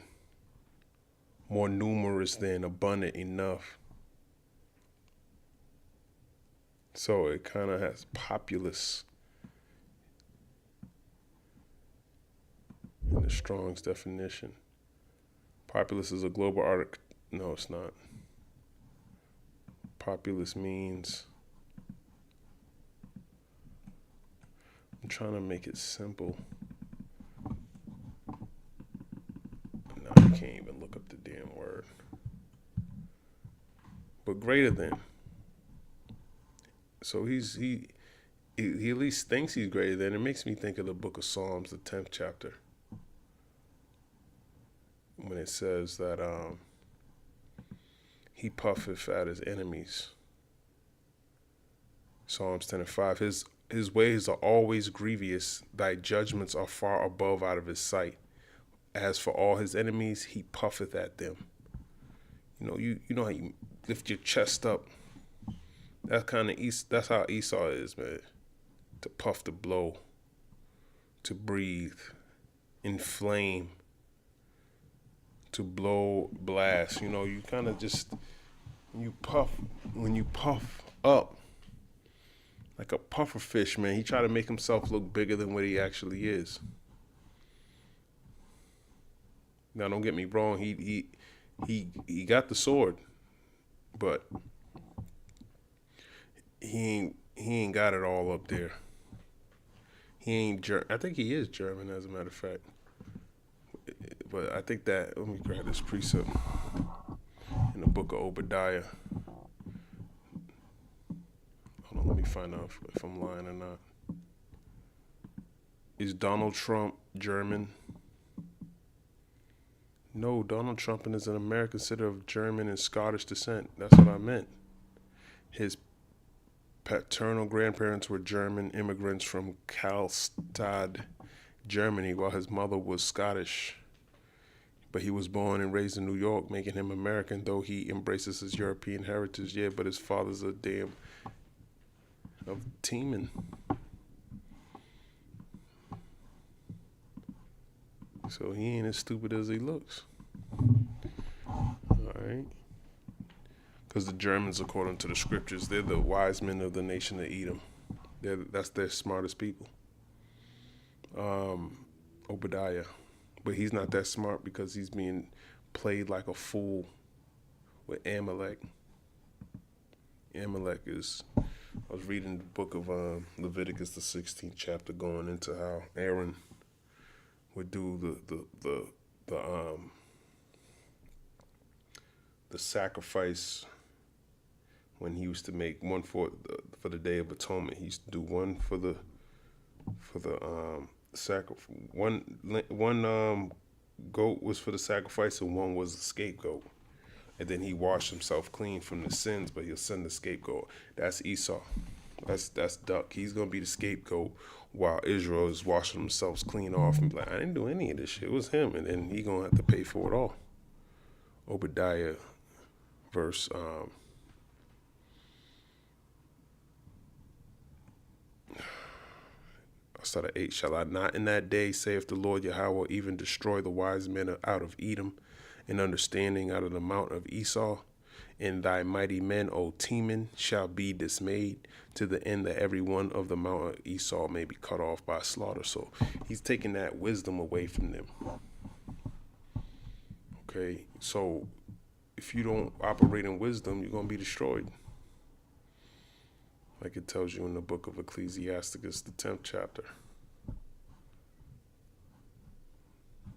Speaker 1: more numerous than, abundant enough. So it kind of has populous in the Strong's definition. Populous is a global art. No, it's not. Populous means, I'm trying to make it simple. No, I can't even look up the damn word. But greater than. So he at least thinks he's greater than. It makes me think of the book of Psalms, the 10th chapter, when it says that he puffeth at his enemies. Psalms 10:5. His ways are always grievous. Thy judgments are far above out of his sight. As for all his enemies, he puffeth at them. You know how you lift your chest up. That's how Esau is, man. To puff, to blow, to breathe, inflame, to blow, blast. You kind of just, when you puff up, like a puffer fish, man, he try to make himself look bigger than what he actually is. Now, don't get me wrong, he got the sword, but he ain't got it all up there. He ain't I think he is German, as a matter of fact. But I think that, let me grab this precept in the book of Obadiah. Hold on, let me find out if I'm lying or not. Is Donald Trump German? No, Donald Trump is an American citizen of German and Scottish descent. That's what I meant. His paternal grandparents were German immigrants from Karlstad, Germany, while his mother was Scottish. But he was born and raised in New York, making him American, though he embraces his European heritage. Yeah, but his father's a damn of Teeman. So he ain't as stupid as he looks. All right. Because the Germans, according to the scriptures, they're the wise men of the nation of Edom. That's their smartest people. Obadiah. But he's not that smart because he's being played like a fool with Amalek. Amalek is, I was reading the book of Leviticus, the 16th chapter, going into how Aaron would do the sacrifice when he used to make one for the Day of Atonement. He used to do one for the sacrifice. One goat was for the sacrifice and one was the scapegoat. And then he washed himself clean from the sins, but he'll send the scapegoat. That's Esau. That's Duck. He's gonna be the scapegoat while Israel is washing themselves clean off and be like, I didn't do any of this shit. It was him, and then he gonna have to pay for it all. Obadiah, verse I start at 8. Shall I not in that day, saith the Lord Yahweh, even destroy the wise men out of Edom, and understanding out of the mount of Esau? And thy mighty men, O Teman, shall be dismayed, to the end that every one of the mount of Esau may be cut off by slaughter. So he's taking that wisdom away from them. Okay, so if you don't operate in wisdom, you're going to be destroyed. Like it tells you in the book of Ecclesiasticus, the 10th chapter.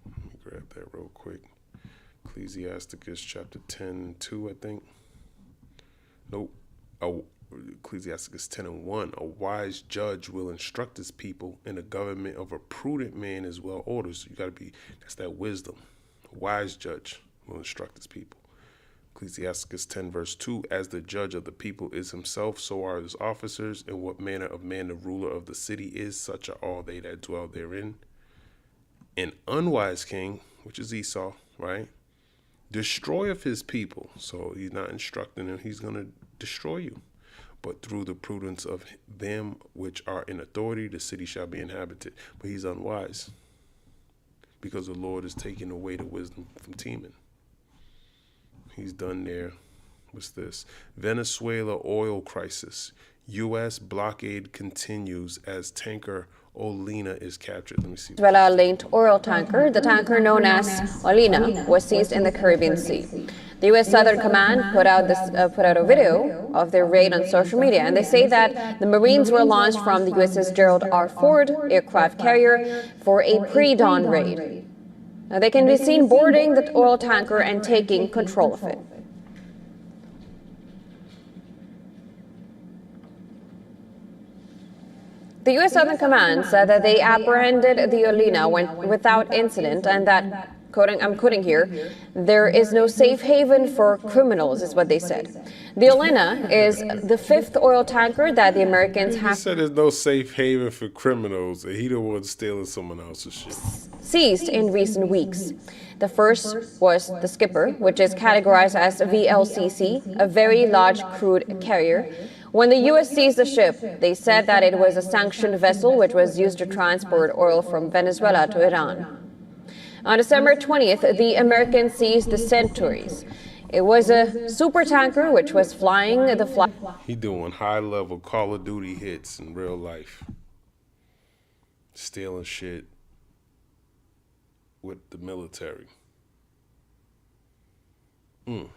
Speaker 1: Let me grab that real quick. Ecclesiasticus chapter 10:2, I think. Nope. Ecclesiasticus 10:1. A wise judge will instruct his people, and the government of a prudent man is well ordered. So you got to be, that's that wisdom. A wise judge will instruct his people. Ecclesiasticus 10 verse 2, as the judge of the people is himself, so are his officers, and what manner of man the ruler of the city is, such are all they that dwell therein. An unwise king, which is Esau, right, destroyeth his people. So he's not instructing him, he's going to destroy you. But through the prudence of them which are in authority, the city shall be inhabited. But he's unwise, because the Lord is taking away the wisdom from Teman. He's done there. What's this? Venezuela oil crisis. U.S. blockade continues as tanker Olena is captured. Let me see.
Speaker 7: Venezuela-linked oil tanker, the tanker known as Olena, was seized in the Caribbean Sea. The U.S. Southern Command put out a video of their raid on social media, and they say that the Marines were launched from the USS Gerald R. Ford aircraft carrier for a pre-dawn raid. Now, they can be seen boarding the oil tanker and taking control of it. The U.S. Southern Command said that they apprehended the Olena without incident, and that, I'm quoting here, there is no safe haven for criminals, is what they said. The Olena is the fifth oil tanker that the Americans have.
Speaker 1: He said there's no safe haven for criminals, and he the one stealing someone else's shit.
Speaker 7: Seized in recent weeks. The first was the Skipper, which is categorized as a VLCC, a very large crude carrier. When the U.S. seized the ship, they said that it was a sanctioned vessel which was used to transport oil from Venezuela to Iran. On December 20th, the Americans seized the Centaurs. It was a supertanker which was flying the flag.
Speaker 1: He doing high-level Call of Duty hits in real life. Stealing shit with the military. And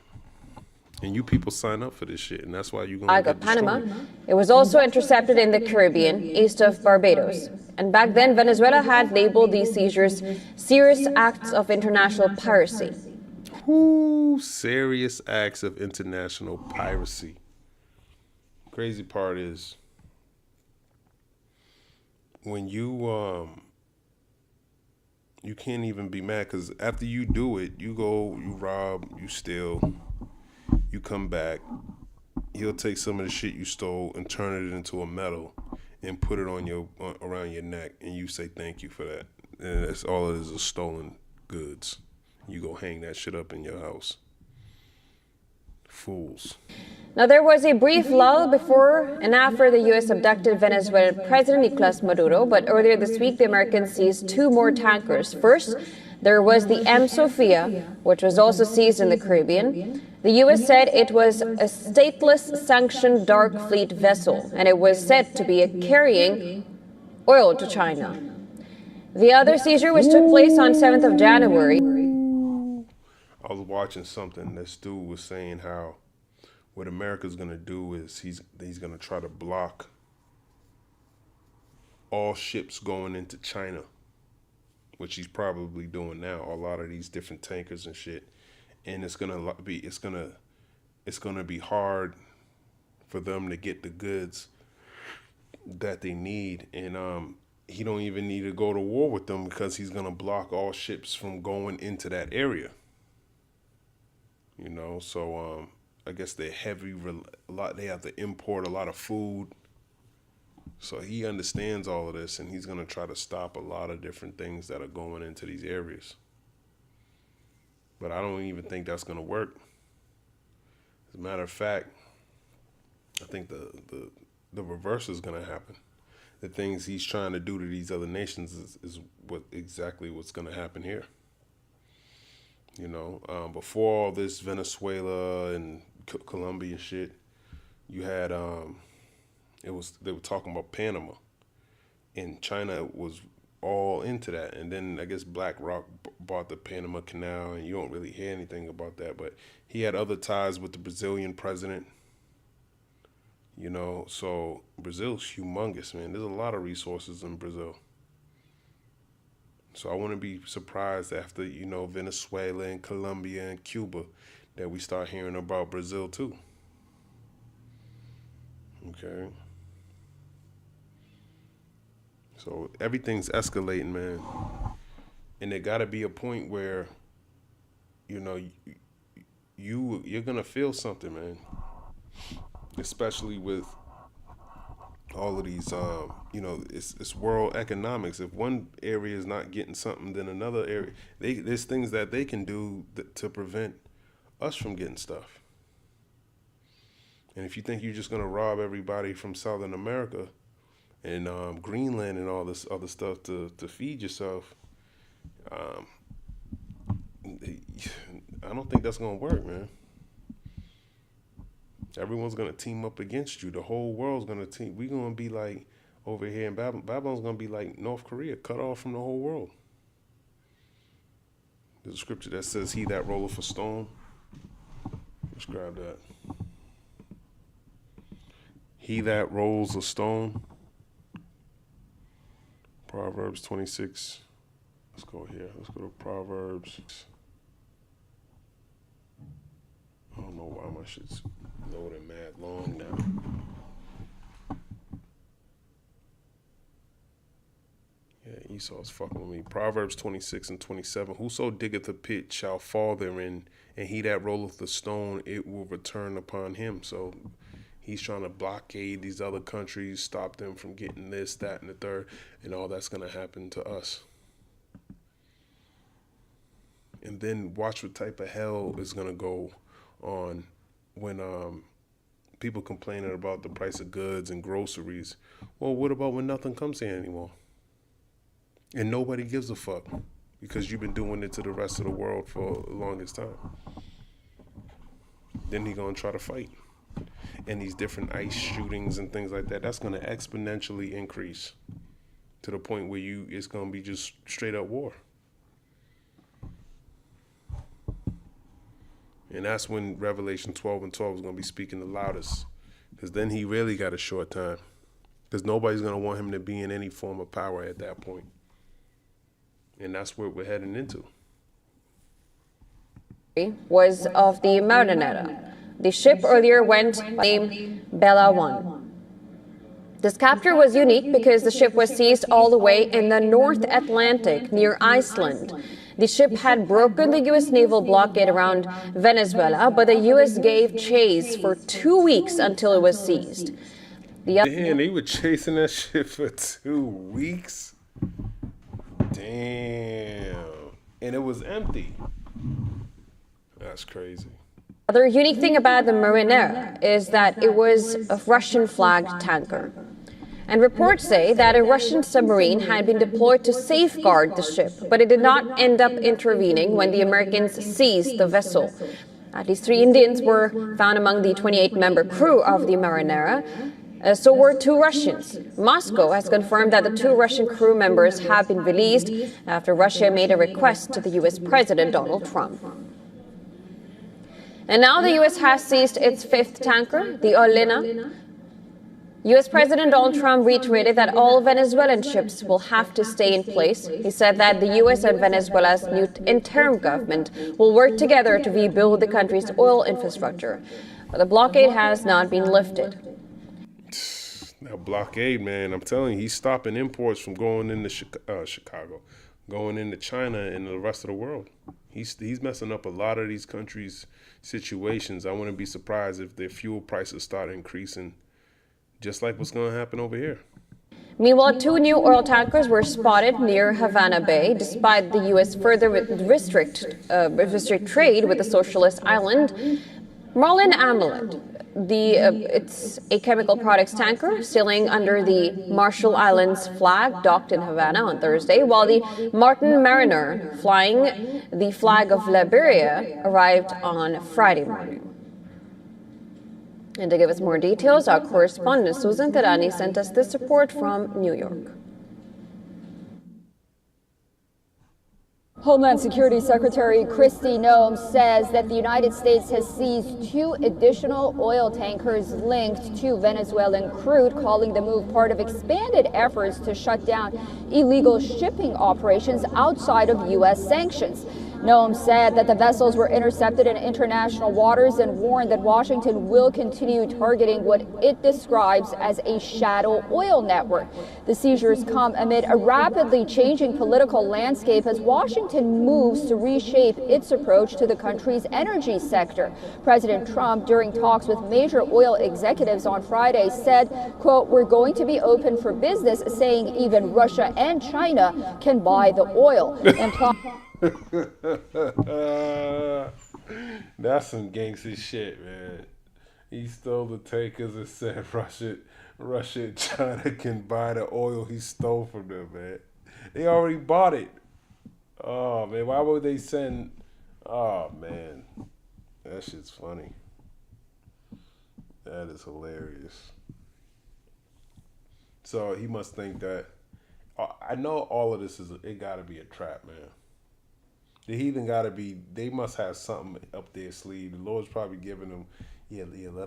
Speaker 1: you people sign up for this shit, and that's why you're going to get
Speaker 7: Panama.
Speaker 1: destroyed.
Speaker 7: It was also intercepted in the Caribbean, east of Barbados. And back then, Venezuela had labeled these seizures serious acts of international piracy.
Speaker 1: Ooh, serious acts of international piracy. Crazy part is, when you can't even be mad, because after you do it, you go, you rob, you steal, you come back, he'll take some of the shit you stole and turn it into a medal and put it on around your neck, and you say thank you for that. And that's all it is stolen goods. You go hang that shit up in your house. Fools.
Speaker 7: Now, there was a brief lull before and after the U.S. abducted Venezuelan President Nicolas Maduro, but earlier this week, the Americans seized two more tankers. First, there was the M. Sophia, which was also seized in the Caribbean. The U.S. said it was a stateless, sanctioned dark fleet vessel, and it was said to be carrying oil to China. The other seizure, which took place on 7th of January.
Speaker 1: I was watching something. This dude was saying how what America's going to do is he's going to try to block all ships going into China, which he's probably doing now, a lot of these different tankers and shit. And it's going to be hard for them to get the goods that they need. And he don't even need to go to war with them, because he's going to block all ships from going into that area. You know, so I guess they're heavy, they have to import a lot of food. So he understands all of this, and he's going to try to stop a lot of different things that are going into these areas. But I don't even think that's going to work. As a matter of fact, I think the reverse is going to happen. The things he's trying to do to these other nations is exactly what's going to happen here. You know, before all this Venezuela and Colombia shit, you had they were talking about Panama, and China was all into that. And then I guess BlackRock bought the Panama Canal, and you don't really hear anything about that. But he had other ties with the Brazilian president. You know, so Brazil's humongous, man. There's a lot of resources in Brazil. So I wouldn't be surprised after, you know, Venezuela and Colombia and Cuba that we start hearing about Brazil too. Okay. So everything's escalating, man. And there got to be a point where, you know, you're gonna feel something, man. Especially with all of these, it's world economics. If one area is not getting something, then another area, there's things that they can do to prevent us from getting stuff. And if you think you're just gonna rob everybody from Southern America and Greenland and all this other stuff to feed yourself, I don't think that's gonna work, man. Everyone's gonna team up against you. The whole world's gonna team. We're gonna be like over here in Babylon. Babylon's gonna be like North Korea, cut off from the whole world. There's a scripture that says, "He that rolleth a stone." Let's grab that. He that rolls a stone. Proverbs 26. Let's go here. Let's go to Proverbs. I don't know why my shit's loading mad long now. Yeah, Esau's fucking with me. Proverbs 26 and 27. Whoso diggeth a pit shall fall therein, and he that rolleth the stone, it will return upon him. So he's trying to blockade these other countries, stop them from getting this, that, and the third, and all that's going to happen to us. And then watch what type of hell is going to go on when people complaining about the price of goods and groceries. Well, what about when nothing comes here anymore? And nobody gives a fuck because you've been doing it to the rest of the world for the longest time. Then he going to try to fight. And these different ICE shootings and things like that, that's going to exponentially increase to the point where it's going to be just straight up war. And that's when Revelation 12 and 12 is going to be speaking the loudest. Because then he really got a short time. Because nobody's going to want him to be in any form of power at that point. And that's where we're heading into.
Speaker 7: Was of the Us-Nato. The ship earlier went by the name Bella 1. This capture was unique because the ship was seized all the way in the North Atlantic near Iceland. The ship had broken the U.S. naval blockade around Venezuela, but the U.S. gave chase for 2 weeks until it was seized.
Speaker 1: Damn, they were chasing that ship for 2 weeks? Damn. And it was empty. That's crazy.
Speaker 7: Another unique thing about the Mariner is that it was a Russian-flagged tanker. And reports say that a Russian submarine had been deployed to safeguard the ship, but it did not end up intervening when the Americans seized the vessel. At least 3 Indians were found among the 28-member crew of the Mariner. So were 2 Russians. Moscow has confirmed that the 2 Russian crew members have been released after Russia made a request to the U.S. President Donald Trump. And now the U.S. has seized its 5th tanker, the Olena. U.S. President Donald Trump reiterated that all Venezuelan ships will have to stay in place. He said that the U.S. and Venezuela's new interim government will work together to rebuild the country's oil infrastructure. But the blockade has not been lifted.
Speaker 1: That blockade, man, I'm telling you, he's stopping imports from going into Chicago, going into China and the rest of the world. He's messing up a lot of these countries' situations. I wouldn't be surprised if their fuel prices start increasing, just like what's going to happen over here.
Speaker 7: Meanwhile, 2 new oil tankers were spotted near Havana Bay, despite the U.S. further restrict trade with the socialist island. Marlin Amulet, it's a chemical products tanker sailing under the Marshall Islands flag, docked in Havana on Thursday, while the Martin Mariner, flying the flag of Liberia, arrived on Friday morning. And to give us more details, our correspondent Susan Terani sent us this report from New York.
Speaker 8: Homeland Security Secretary Kristi Noem says that the United States has seized 2 additional oil tankers linked to Venezuelan crude, calling the move part of expanded efforts to shut down illegal shipping operations outside of U.S. sanctions. Noam said that the vessels were intercepted in international waters and warned that Washington will continue targeting what it describes as a shadow oil network. The seizures come amid a rapidly changing political landscape as Washington moves to reshape its approach to the country's energy sector. President Trump, during talks with major oil executives on Friday, said, quote, "We're going to be open for business," saying even Russia and China can buy the oil.
Speaker 1: That's some gangster shit, man. He stole the tankers and said Russia and China can buy the oil he stole from them, man. They already bought it. Oh, man, why would they send... Oh, man. That shit's funny. That is hilarious. So he must think that... I know all of this it gotta be a trap, man. The heathen gotta be... They must have something up their sleeve. The Lord's probably giving them... Yeah, let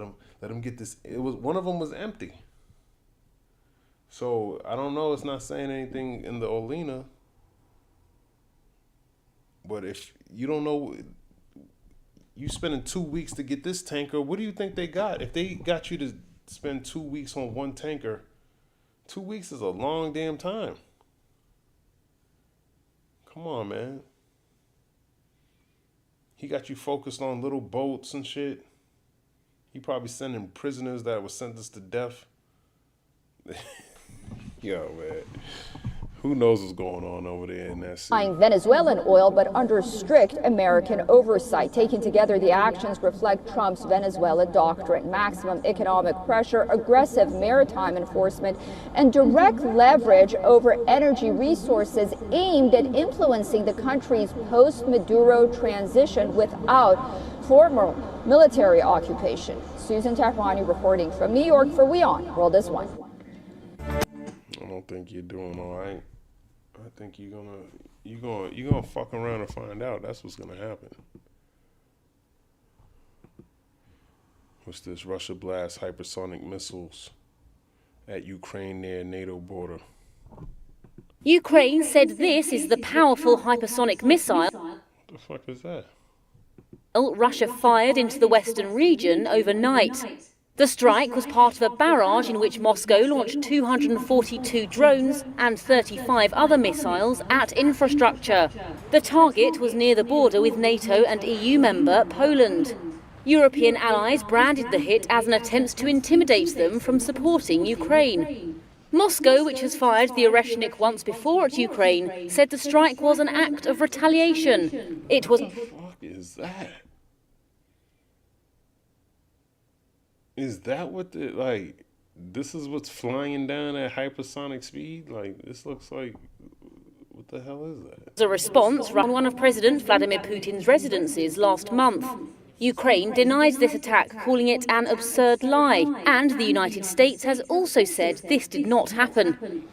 Speaker 1: them get this... One of them was empty. So, I don't know. It's not saying anything in the Olena. But if you don't know... You spending 2 weeks to get this tanker. What do you think they got? If they got you to spend 2 weeks on one tanker, 2 weeks is a long damn time. Come on, man. He got you focused on little boats and shit. He probably sending prisoners that were sentenced to death. Yo, man. Who knows what's going on over there in that city?
Speaker 8: Buying Venezuelan oil, but under strict American oversight. Taken together, the actions reflect Trump's Venezuela doctrine: maximum economic pressure, aggressive maritime enforcement, and direct leverage over energy resources aimed at influencing the country's post-Maduro transition without formal military occupation. Susan Tahrani reporting from New York for WION. World is One.
Speaker 1: I don't think you're doing all right. I think you're gonna fuck around and find out. That's what's gonna happen. What's this? Russia blasts hypersonic missiles at Ukraine near NATO border.
Speaker 9: Ukraine said this is the powerful hypersonic missile
Speaker 1: What the fuck is that?
Speaker 9: Russia fired into the western region overnight. The strike was part of a barrage in which Moscow launched 242 drones and 35 other missiles at infrastructure. The target was near the border with NATO and EU member Poland. European allies branded the hit as an attempt to intimidate them from supporting Ukraine. Moscow, which has fired the Oreshnik once before at Ukraine, said the strike was an act of retaliation. It was...
Speaker 1: What the fuck is that? Is that what this is what's flying down at hypersonic speed? Like, this looks like, what the hell is that?
Speaker 9: A response on one of President Vladimir Putin's residences last month. Ukraine denies this attack, calling it an absurd lie, and the United States has also said this did not happen.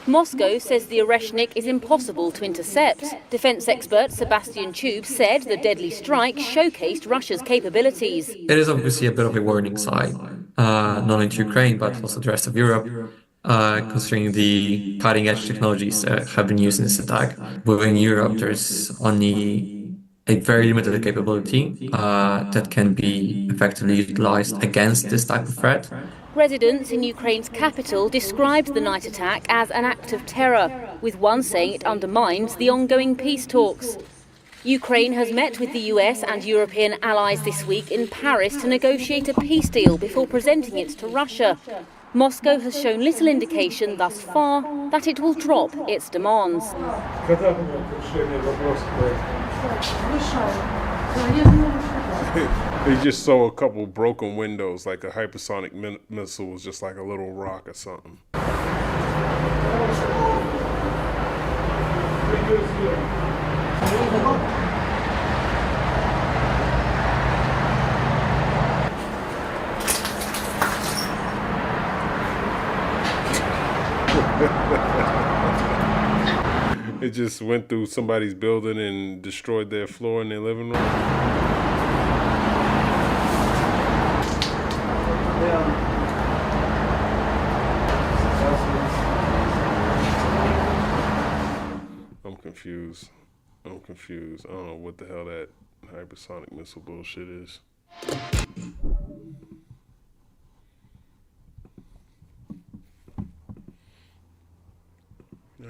Speaker 9: Moscow says the Oreshnik is impossible to intercept. Defense expert Sebastian Chube said the deadly strike showcased Russia's capabilities.
Speaker 10: It is obviously a bit of a warning sign, not only to Ukraine, but also the rest of Europe, considering the cutting-edge technologies that have been used in this attack. Within Europe, there's only a very limited capability that can be effectively utilized against this type of threat.
Speaker 9: Residents in Ukraine's capital described the night attack as an act of terror, with one saying it undermines the ongoing peace talks. Ukraine has met with the US and European allies this week in Paris to negotiate a peace deal before presenting it to Russia. Moscow has shown little indication thus far that it will drop its demands.
Speaker 1: They just saw a couple broken windows, like a hypersonic missile was just like a little rock or something. It just went through somebody's building and destroyed their floor in their living room. I'm confused. I'm confused. I don't know what the hell that hypersonic missile bullshit is.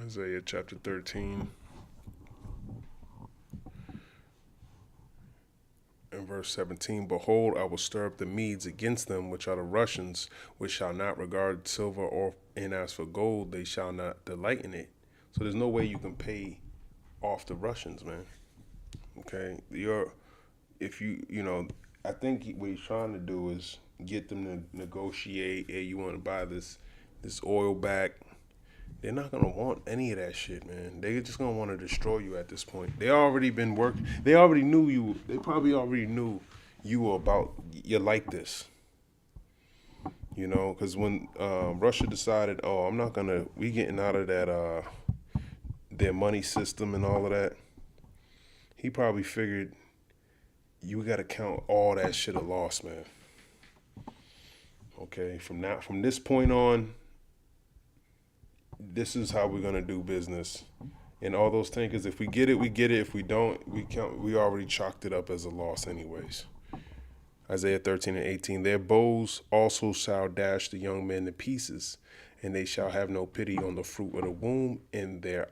Speaker 1: Isaiah chapter 13 and verse 17. Behold, I will stir up the Medes against them, which are the Russians, which shall not regard silver, and as for gold, they shall not delight in it. So there's no way you can pay off the Russians, man. Okay, I think what he's trying to do is get them to negotiate. Hey, you want to buy this oil back? They're not gonna want any of that shit, man. They're just gonna want to destroy you at this point. They already been working. They already knew you. They probably already knew you were you're like this. You know, because when Russia decided, we getting out of that their money system and all of that, he probably figured you got to count all that shit a loss, man. Okay, from this point on, this is how we're gonna do business. And all those tankers, if we get it, we get it. If we don't, we already chalked it up as a loss anyways. Isaiah 13 and 18, their bows also shall dash the young men to pieces, and they shall have no pity on the fruit of the womb, and their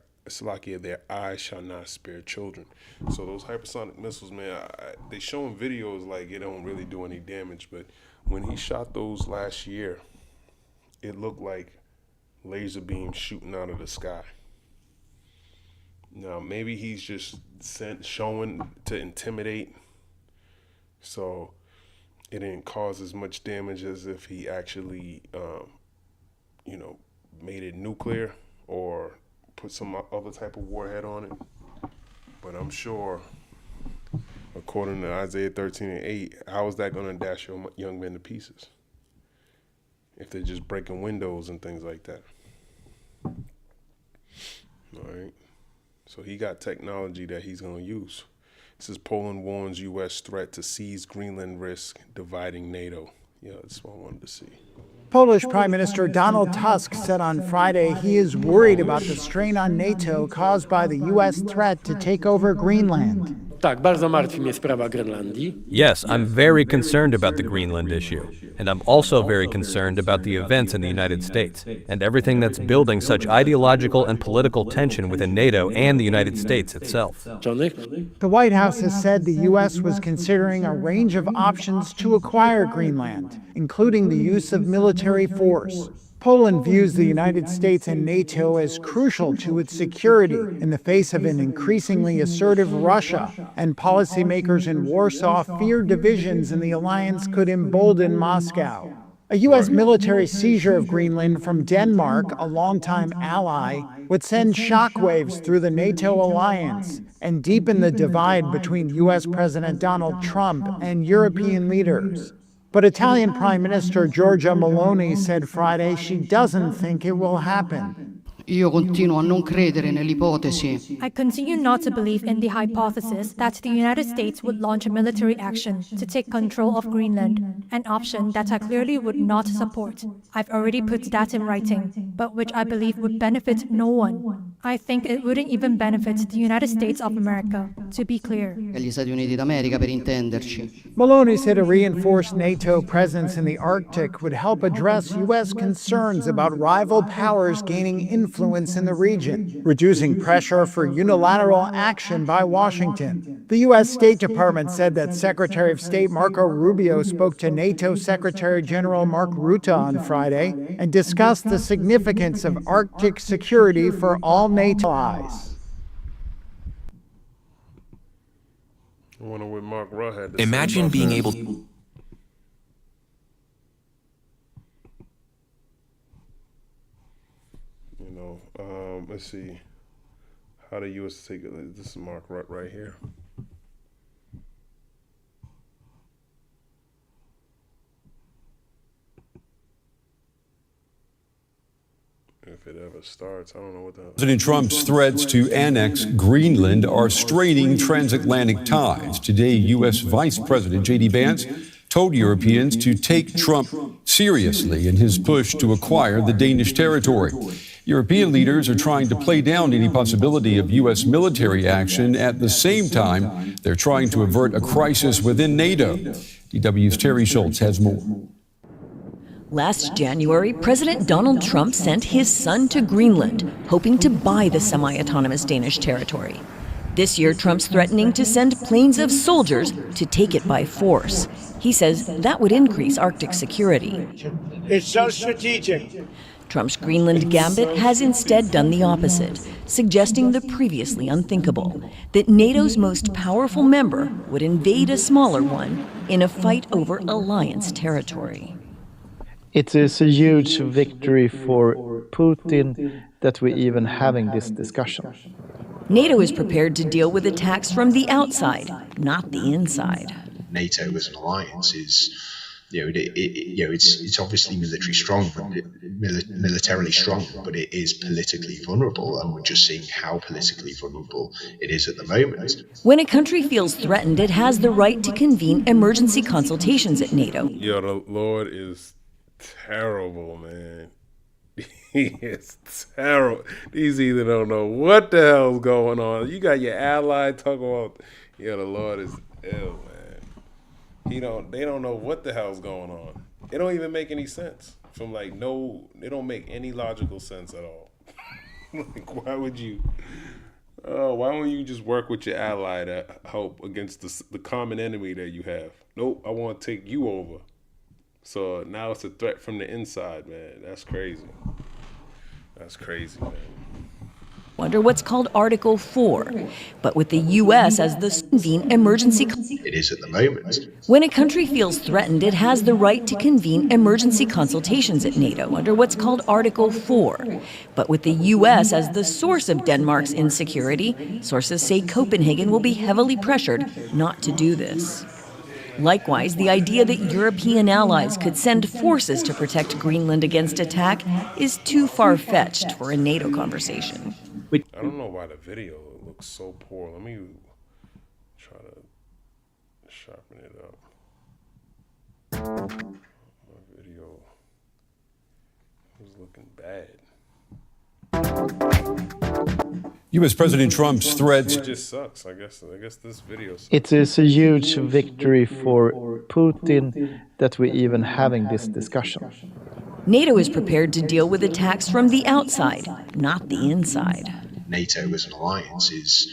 Speaker 1: eyes shall not spare children. So those hypersonic missiles, man, they showing videos like it don't really do any damage, but when he shot those last year, it looked like laser beams shooting out of the sky. Now, maybe he's just showing to intimidate, so it didn't cause as much damage as if he actually, made it nuclear or put some other type of warhead on it. But I'm sure, according to Isaiah 13 and 8, how is that going to dash your young men to pieces if they're just breaking windows and things like that? All right. So he got technology that he's going to use. This is Poland warns U.S. threat to seize Greenland risk dividing NATO. Yeah, that's what I wanted to see.
Speaker 11: Polish Prime Minister Donald Tusk said on Friday he is worried about the strain on NATO caused by the U.S. threat to take over Greenland.
Speaker 12: Yes, I'm very concerned about the Greenland issue, and I'm also very concerned about the events in the United States and everything that's building such ideological and political tension within NATO and the United States itself.
Speaker 11: The White House has said the U.S. was considering a range of options to acquire Greenland, including the use of military force. Poland views the United States and NATO as crucial to its security in the face of an increasingly assertive Russia, and policymakers in Warsaw fear divisions in the alliance could embolden Moscow. A U.S. military seizure of Greenland from Denmark, a longtime ally, would send shockwaves through the NATO alliance and deepen the divide between U.S. President Donald Trump and European leaders. But Italian Prime Minister Giorgia Meloni said Friday she doesn't think it will happen.
Speaker 13: Io continuo a non credere nell'ipotesi.
Speaker 14: I continue not to believe in the hypothesis that the United States would launch a military action to take control of Greenland, an option that I clearly would not support. I've already put that in writing, but which I believe would benefit no one. I think it wouldn't even benefit the United States of America, to be clear.
Speaker 13: E gli Stati Uniti d'America, per intenderci.
Speaker 11: Meloni said a reinforced NATO presence in the Arctic would help address U.S. concerns about rival powers gaining influence in the region, reducing pressure for unilateral action by Washington. The U.S. State Department said that Secretary of State Marco Rubio spoke to NATO Secretary General Mark Rutte on Friday and discussed the significance of Arctic security for all NATO allies.
Speaker 1: I wonder what Mark Rutte had to say.
Speaker 15: Imagine being able to.
Speaker 1: Let's see. How the U.S. take it? This is Mark Rutte right here. If it ever starts, I don't know what the hell.
Speaker 16: President Trump's threats to annex Greenland are straining transatlantic ties. Today, U.S. Vice President J.D. Vance told Europeans to take Trump seriously in his push to acquire the Danish territory. European leaders are trying to play down any possibility of U.S. military action. At the same time, they're trying to avert a crisis within NATO. DW's Terry Schultz has more.
Speaker 15: Last January, President Donald Trump sent his son to Greenland, hoping to buy the semi-autonomous Danish territory. This year, Trump's threatening to send planes of soldiers to take it by force. He says that would increase Arctic security.
Speaker 2: It's so strategic.
Speaker 15: Trump's Greenland gambit has instead done the opposite, suggesting the previously unthinkable, that NATO's most powerful member would invade a smaller one in a fight over alliance territory.
Speaker 17: It is a huge victory for Putin that we're even having this discussion.
Speaker 15: NATO is prepared to deal with attacks from the outside, not the inside.
Speaker 18: NATO as an alliance is, it's obviously military strong, but militarily strong, but it is politically vulnerable, and we're just seeing how politically vulnerable it is at the moment.
Speaker 15: When a country feels threatened, it has the right to convene emergency consultations at NATO.
Speaker 1: Yo, the Lord is terrible, man. He is terrible. These either don't know what the hell's going on. You got your ally talking about, the Lord is ill, man. They don't know what the hell's going on. It don't even make any sense. It don't make any logical sense at all. Why wouldn't you just work with your ally to help against the common enemy that you have? Nope, I want to take you over. So now it's a threat from the inside, man. That's crazy. That's crazy, man.
Speaker 15: Under what's called Article 4, but with the U.S. as the convene emergency.
Speaker 18: It is at the moment.
Speaker 15: When a country feels threatened, it has the right to convene emergency consultations at NATO under what's called Article 4, but with the U.S. as the source of Denmark's insecurity, sources say Copenhagen will be heavily pressured not to do this. Likewise, the idea that European allies could send forces to protect Greenland against attack is too far-fetched for a NATO conversation.
Speaker 1: I don't know why the video looks so poor. Let me try to sharpen it up. My video was looking bad.
Speaker 16: U.S. President Trump's threats.
Speaker 1: It just sucks. I guess this video sucks.
Speaker 17: It is a huge victory for Putin that we're even having this discussion.
Speaker 15: NATO is prepared to deal with attacks from the outside, not the inside.
Speaker 18: NATO as an alliance is,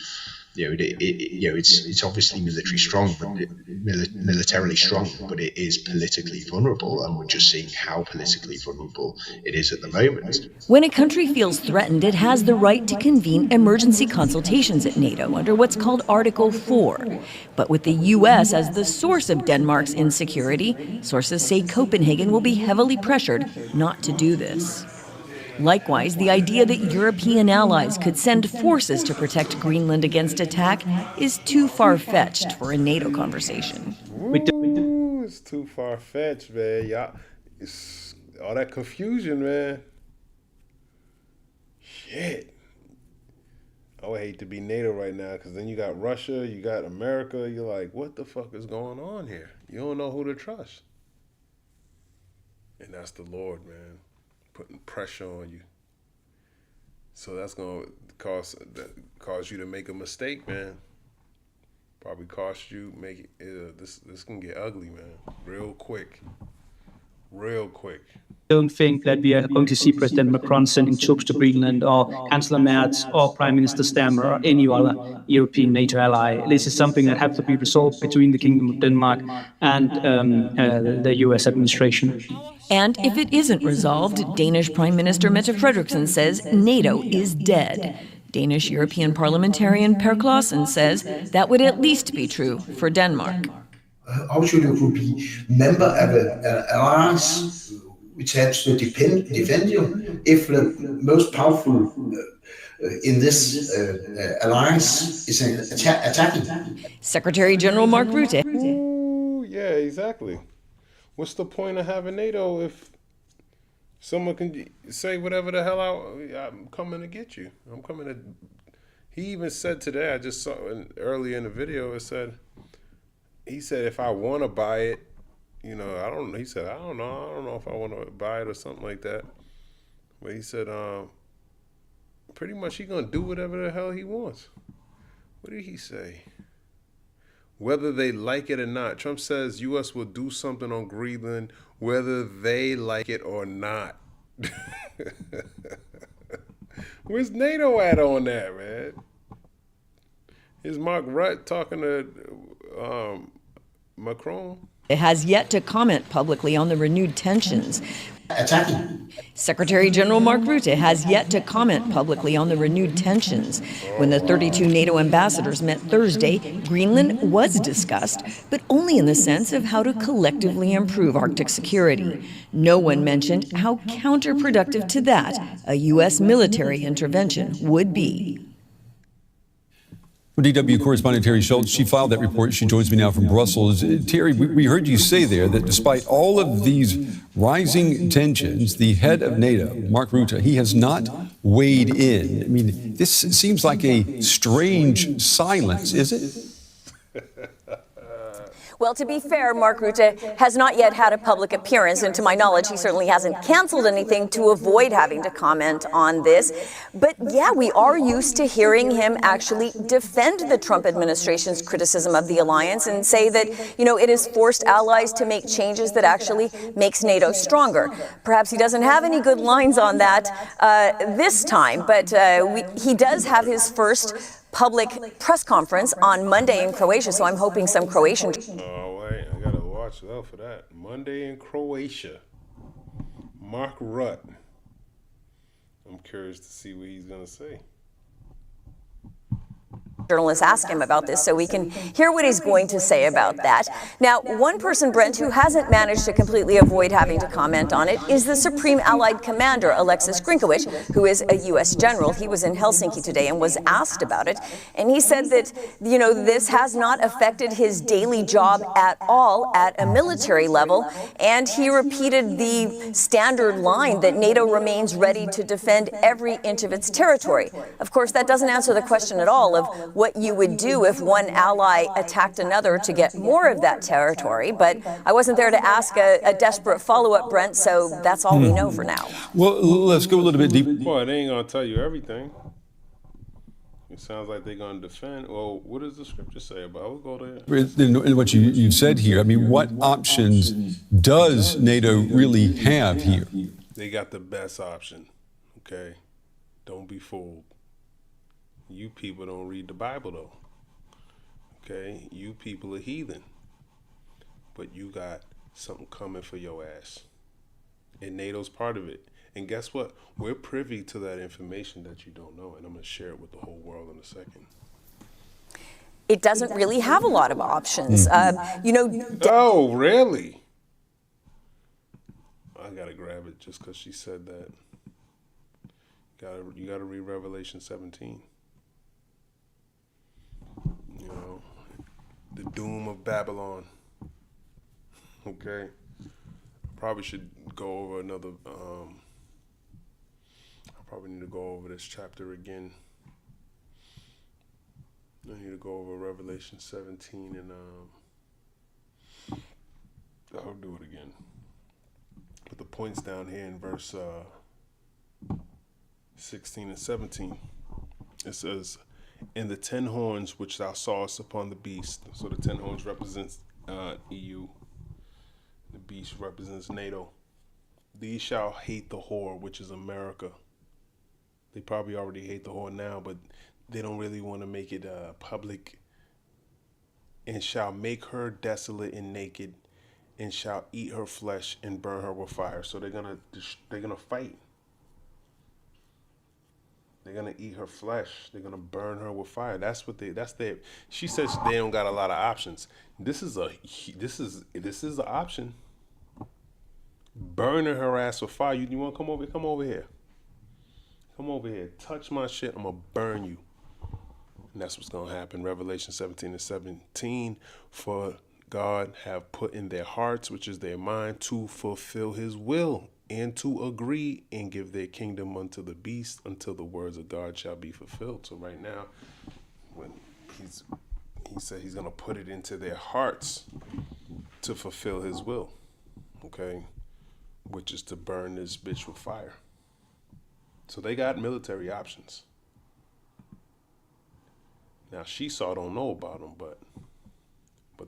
Speaker 18: it's obviously military strong, but militarily strong, but it is politically vulnerable, and we're just seeing how politically vulnerable it is at the moment.
Speaker 15: When a country feels threatened, it has the right to convene emergency consultations at NATO under what's called Article 4, but with the U.S. as the source of Denmark's insecurity, sources say Copenhagen will be heavily pressured not to do this. Likewise, the idea that European allies could send forces to protect Greenland against attack is too far-fetched for a NATO conversation.
Speaker 1: Ooh, it's too far-fetched, man. Y'all, it's all that confusion, man. Shit. I would hate to be NATO right now, because then you got Russia, you got America. You're like, what the fuck is going on here? You don't know who to trust. And that's the Lord, man. Putting pressure on you, so that's gonna cause you to make a mistake, man. Probably cost you this can get ugly, man, real quick.
Speaker 19: Don't think that we are going to see President Macron sending troops to Greenland, or Chancellor Merz, or Prime Minister Stammer, or any other European NATO ally. This is something that has to be resolved between the Kingdom of Denmark and the US administration.
Speaker 15: And if it isn't resolved, Danish Prime Minister Mette Frederiksen says NATO is dead. Danish European parliamentarian Per Clausen says that would at least be true for Denmark.
Speaker 20: How should you be member of an alliance which has to defend you if the most powerful in this alliance is attacking?
Speaker 15: Secretary General Mark Rutte.
Speaker 1: Ooh, yeah, exactly. What's the point of having NATO if someone can say whatever the hell I'm coming to get you? I'm coming to. He even said today, I just saw earlier in the video, he said if I want to buy it, he said I don't know if I want to buy it or something like that. But he said pretty much he gonna do whatever the hell he wants. What did he say? Whether they like it or not. Trump says U.S. will do something on Greenland whether they like it or not. Where's NATO at on that, man? Is Mark Rutte talking to Macron?
Speaker 15: It has yet to comment publicly on the renewed tensions. Secretary General Mark Rutte has yet to comment publicly on the renewed tensions. When the 32 NATO ambassadors met Thursday, Greenland was discussed, but only in the sense of how to collectively improve Arctic security. No one mentioned how counterproductive to that a U.S. military intervention would be.
Speaker 16: DW correspondent Terry Schultz, she filed that report. She joins me now from Brussels. Terry, we heard you say there that despite all of these rising tensions, the head of NATO, Mark Rutte, he has not weighed in. I mean, this seems like a strange silence, is it?
Speaker 21: Well, to be fair, Mark Rutte has not yet had a public appearance, and to my knowledge, he certainly hasn't canceled anything to avoid having to comment on this. But yeah, we are used to hearing him actually defend the Trump administration's criticism of the alliance and say that, you know, it has forced allies to make changes that actually makes NATO stronger. Perhaps he doesn't have any good lines on that this time, but he does have his first public press conference on Monday in Croatia, so I'm hoping some Croatian...
Speaker 1: Oh, wait, I gotta watch out for that. Monday in Croatia. Mark Rutte. I'm curious to see what he's gonna say.
Speaker 21: Journalists ask him about this, so we can hear what he's going to say about that. Now, one person, Brent, who hasn't managed to completely avoid having to comment on it is the Supreme Allied Commander, Alexis Grinkowicz, who is a U.S. general. He was in Helsinki today and was asked about it. And he said that, you know, this has not affected his daily job at all at a military level. And he repeated the standard line that NATO remains ready to defend every inch of its territory. Of course, that doesn't answer the question at all of what you would do if one ally attacked another to get more of that territory. But I wasn't there to ask a desperate follow-up, Brent, so that's all we know for now.
Speaker 16: Well, let's go a little bit deeper.
Speaker 1: Boy, they ain't gonna tell you everything. It sounds like they're gonna defend. Well, what does the scripture say about it? We'll go there.
Speaker 16: In what you've said here, I mean, what options does NATO really have here?
Speaker 1: They got the best option, okay? Don't be fooled. You people don't read the Bible, though. Okay? You people are heathen. But you got something coming for your ass. And NATO's part of it. And guess what? We're privy to that information that you don't know, and I'm going to share it with the whole world in a second.
Speaker 21: It doesn't really have a lot of options. You know...
Speaker 1: Oh, really? I got to grab it just because she said that. You got to read Revelation 17. You know, the doom of Babylon. Okay, probably should go over another. I probably need to go over this chapter again. I need to go over Revelation 17 and I'll do it again. Put the points down here in verse 16 and 17. It says, "And the 10 horns which thou sawest upon the beast," so the 10 horns represents EU, the beast represents NATO, "these shall hate the whore, which is America." They probably already hate the whore now, but they don't really want to make it public. "And shall make her desolate and naked, and shall eat her flesh and burn her with fire." So they're gonna fight. They're gonna eat her flesh. They're gonna burn her with fire. She says they don't got a lot of options. This is an option. Burning her ass with fire. You wanna come over? Come over here. Come over here. Touch my shit. I'm gonna burn you. And that's what's gonna happen. Revelation 17 and 17. "For God have put in their hearts, which is their mind, to fulfill his will, and to agree and give their kingdom unto the beast until the words of God shall be fulfilled." So right now, when he said he's going to put it into their hearts to fulfill his will, okay, which is to burn this bitch with fire. So they got military options. Now, Esau don't know about them, but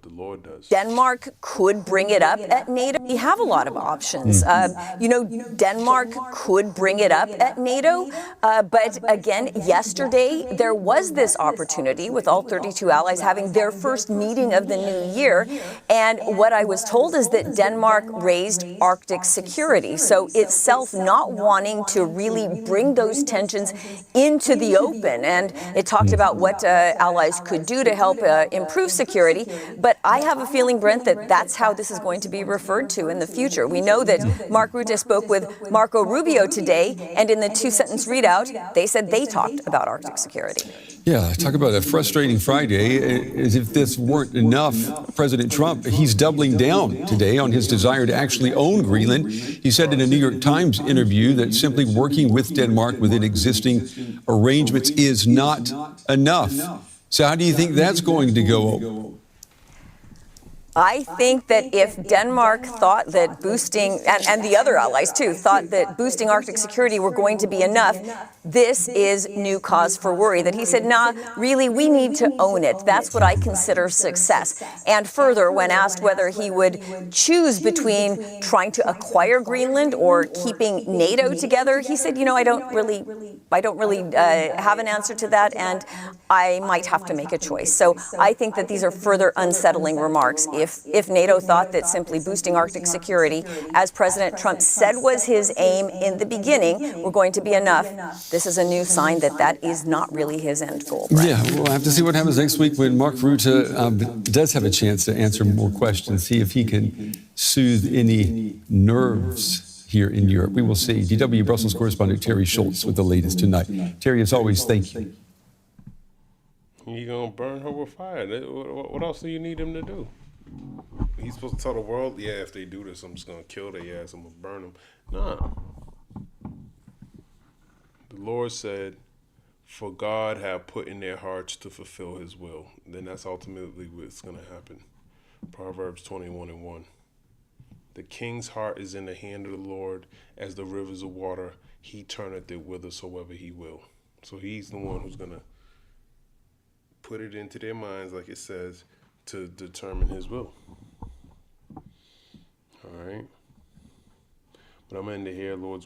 Speaker 1: the Lord does.
Speaker 21: Denmark could bring it up at NATO. We have a lot of options. Denmark could bring it up at NATO. But again, yesterday, there was this opportunity with all 32 allies having their first meeting of the new year. And what I was told is that Denmark raised Arctic security. So itself not wanting to really bring those tensions into the open. And it talked about what allies could do to help improve security. But I have a feeling, Brent, that that's how this is going to be referred to in the future. We know that Mark Rutte spoke with Marco Rubio today, and in the two-sentence readout, they said they talked about Arctic security.
Speaker 16: Yeah, talk about a frustrating Friday. As if this weren't enough, President Trump, he's doubling down today on his desire to actually own Greenland. He said in a New York Times interview that simply working with Denmark within existing arrangements is not enough. So how do you think that's going to go?
Speaker 21: I think that if Denmark thought that boosting, and the other allies too, thought that boosting Arctic security were going to be enough, this is new cause for worry. That he said, nah, really, we need to own it. That's what I consider success. And further, when asked whether he would choose between trying to acquire Greenland or keeping NATO together, he said, I don't really have an answer to that, and I might have to make a choice. So I think that these are further unsettling remarks. If NATO thought that simply boosting Arctic security, as President Trump said was his aim in the beginning, were going to be enough, this is a new sign that that is not really his end goal. Brett.
Speaker 16: Yeah, we'll have to see what happens next week when Mark Rutte does have a chance to answer more questions, see if he can soothe any nerves here in Europe. We will see. DW Brussels correspondent Terry Schultz with the latest tonight. Terry, as always, thank you.
Speaker 1: You're going to burn her with fire. What else do you need him to do? He's supposed to tell the world, yeah, if they do this, I'm just going to kill their ass. I'm going to burn them. Nah. The Lord said, for God have put in their hearts to fulfill his will. Then that's ultimately what's going to happen. Proverbs 21:1. The king's heart is in the hand of the Lord, as the rivers of water. He turneth it whithersoever he will. So he's the one who's going to put it into their minds, like it says, to determine his will. All right. But I'm going to end it here, Lord's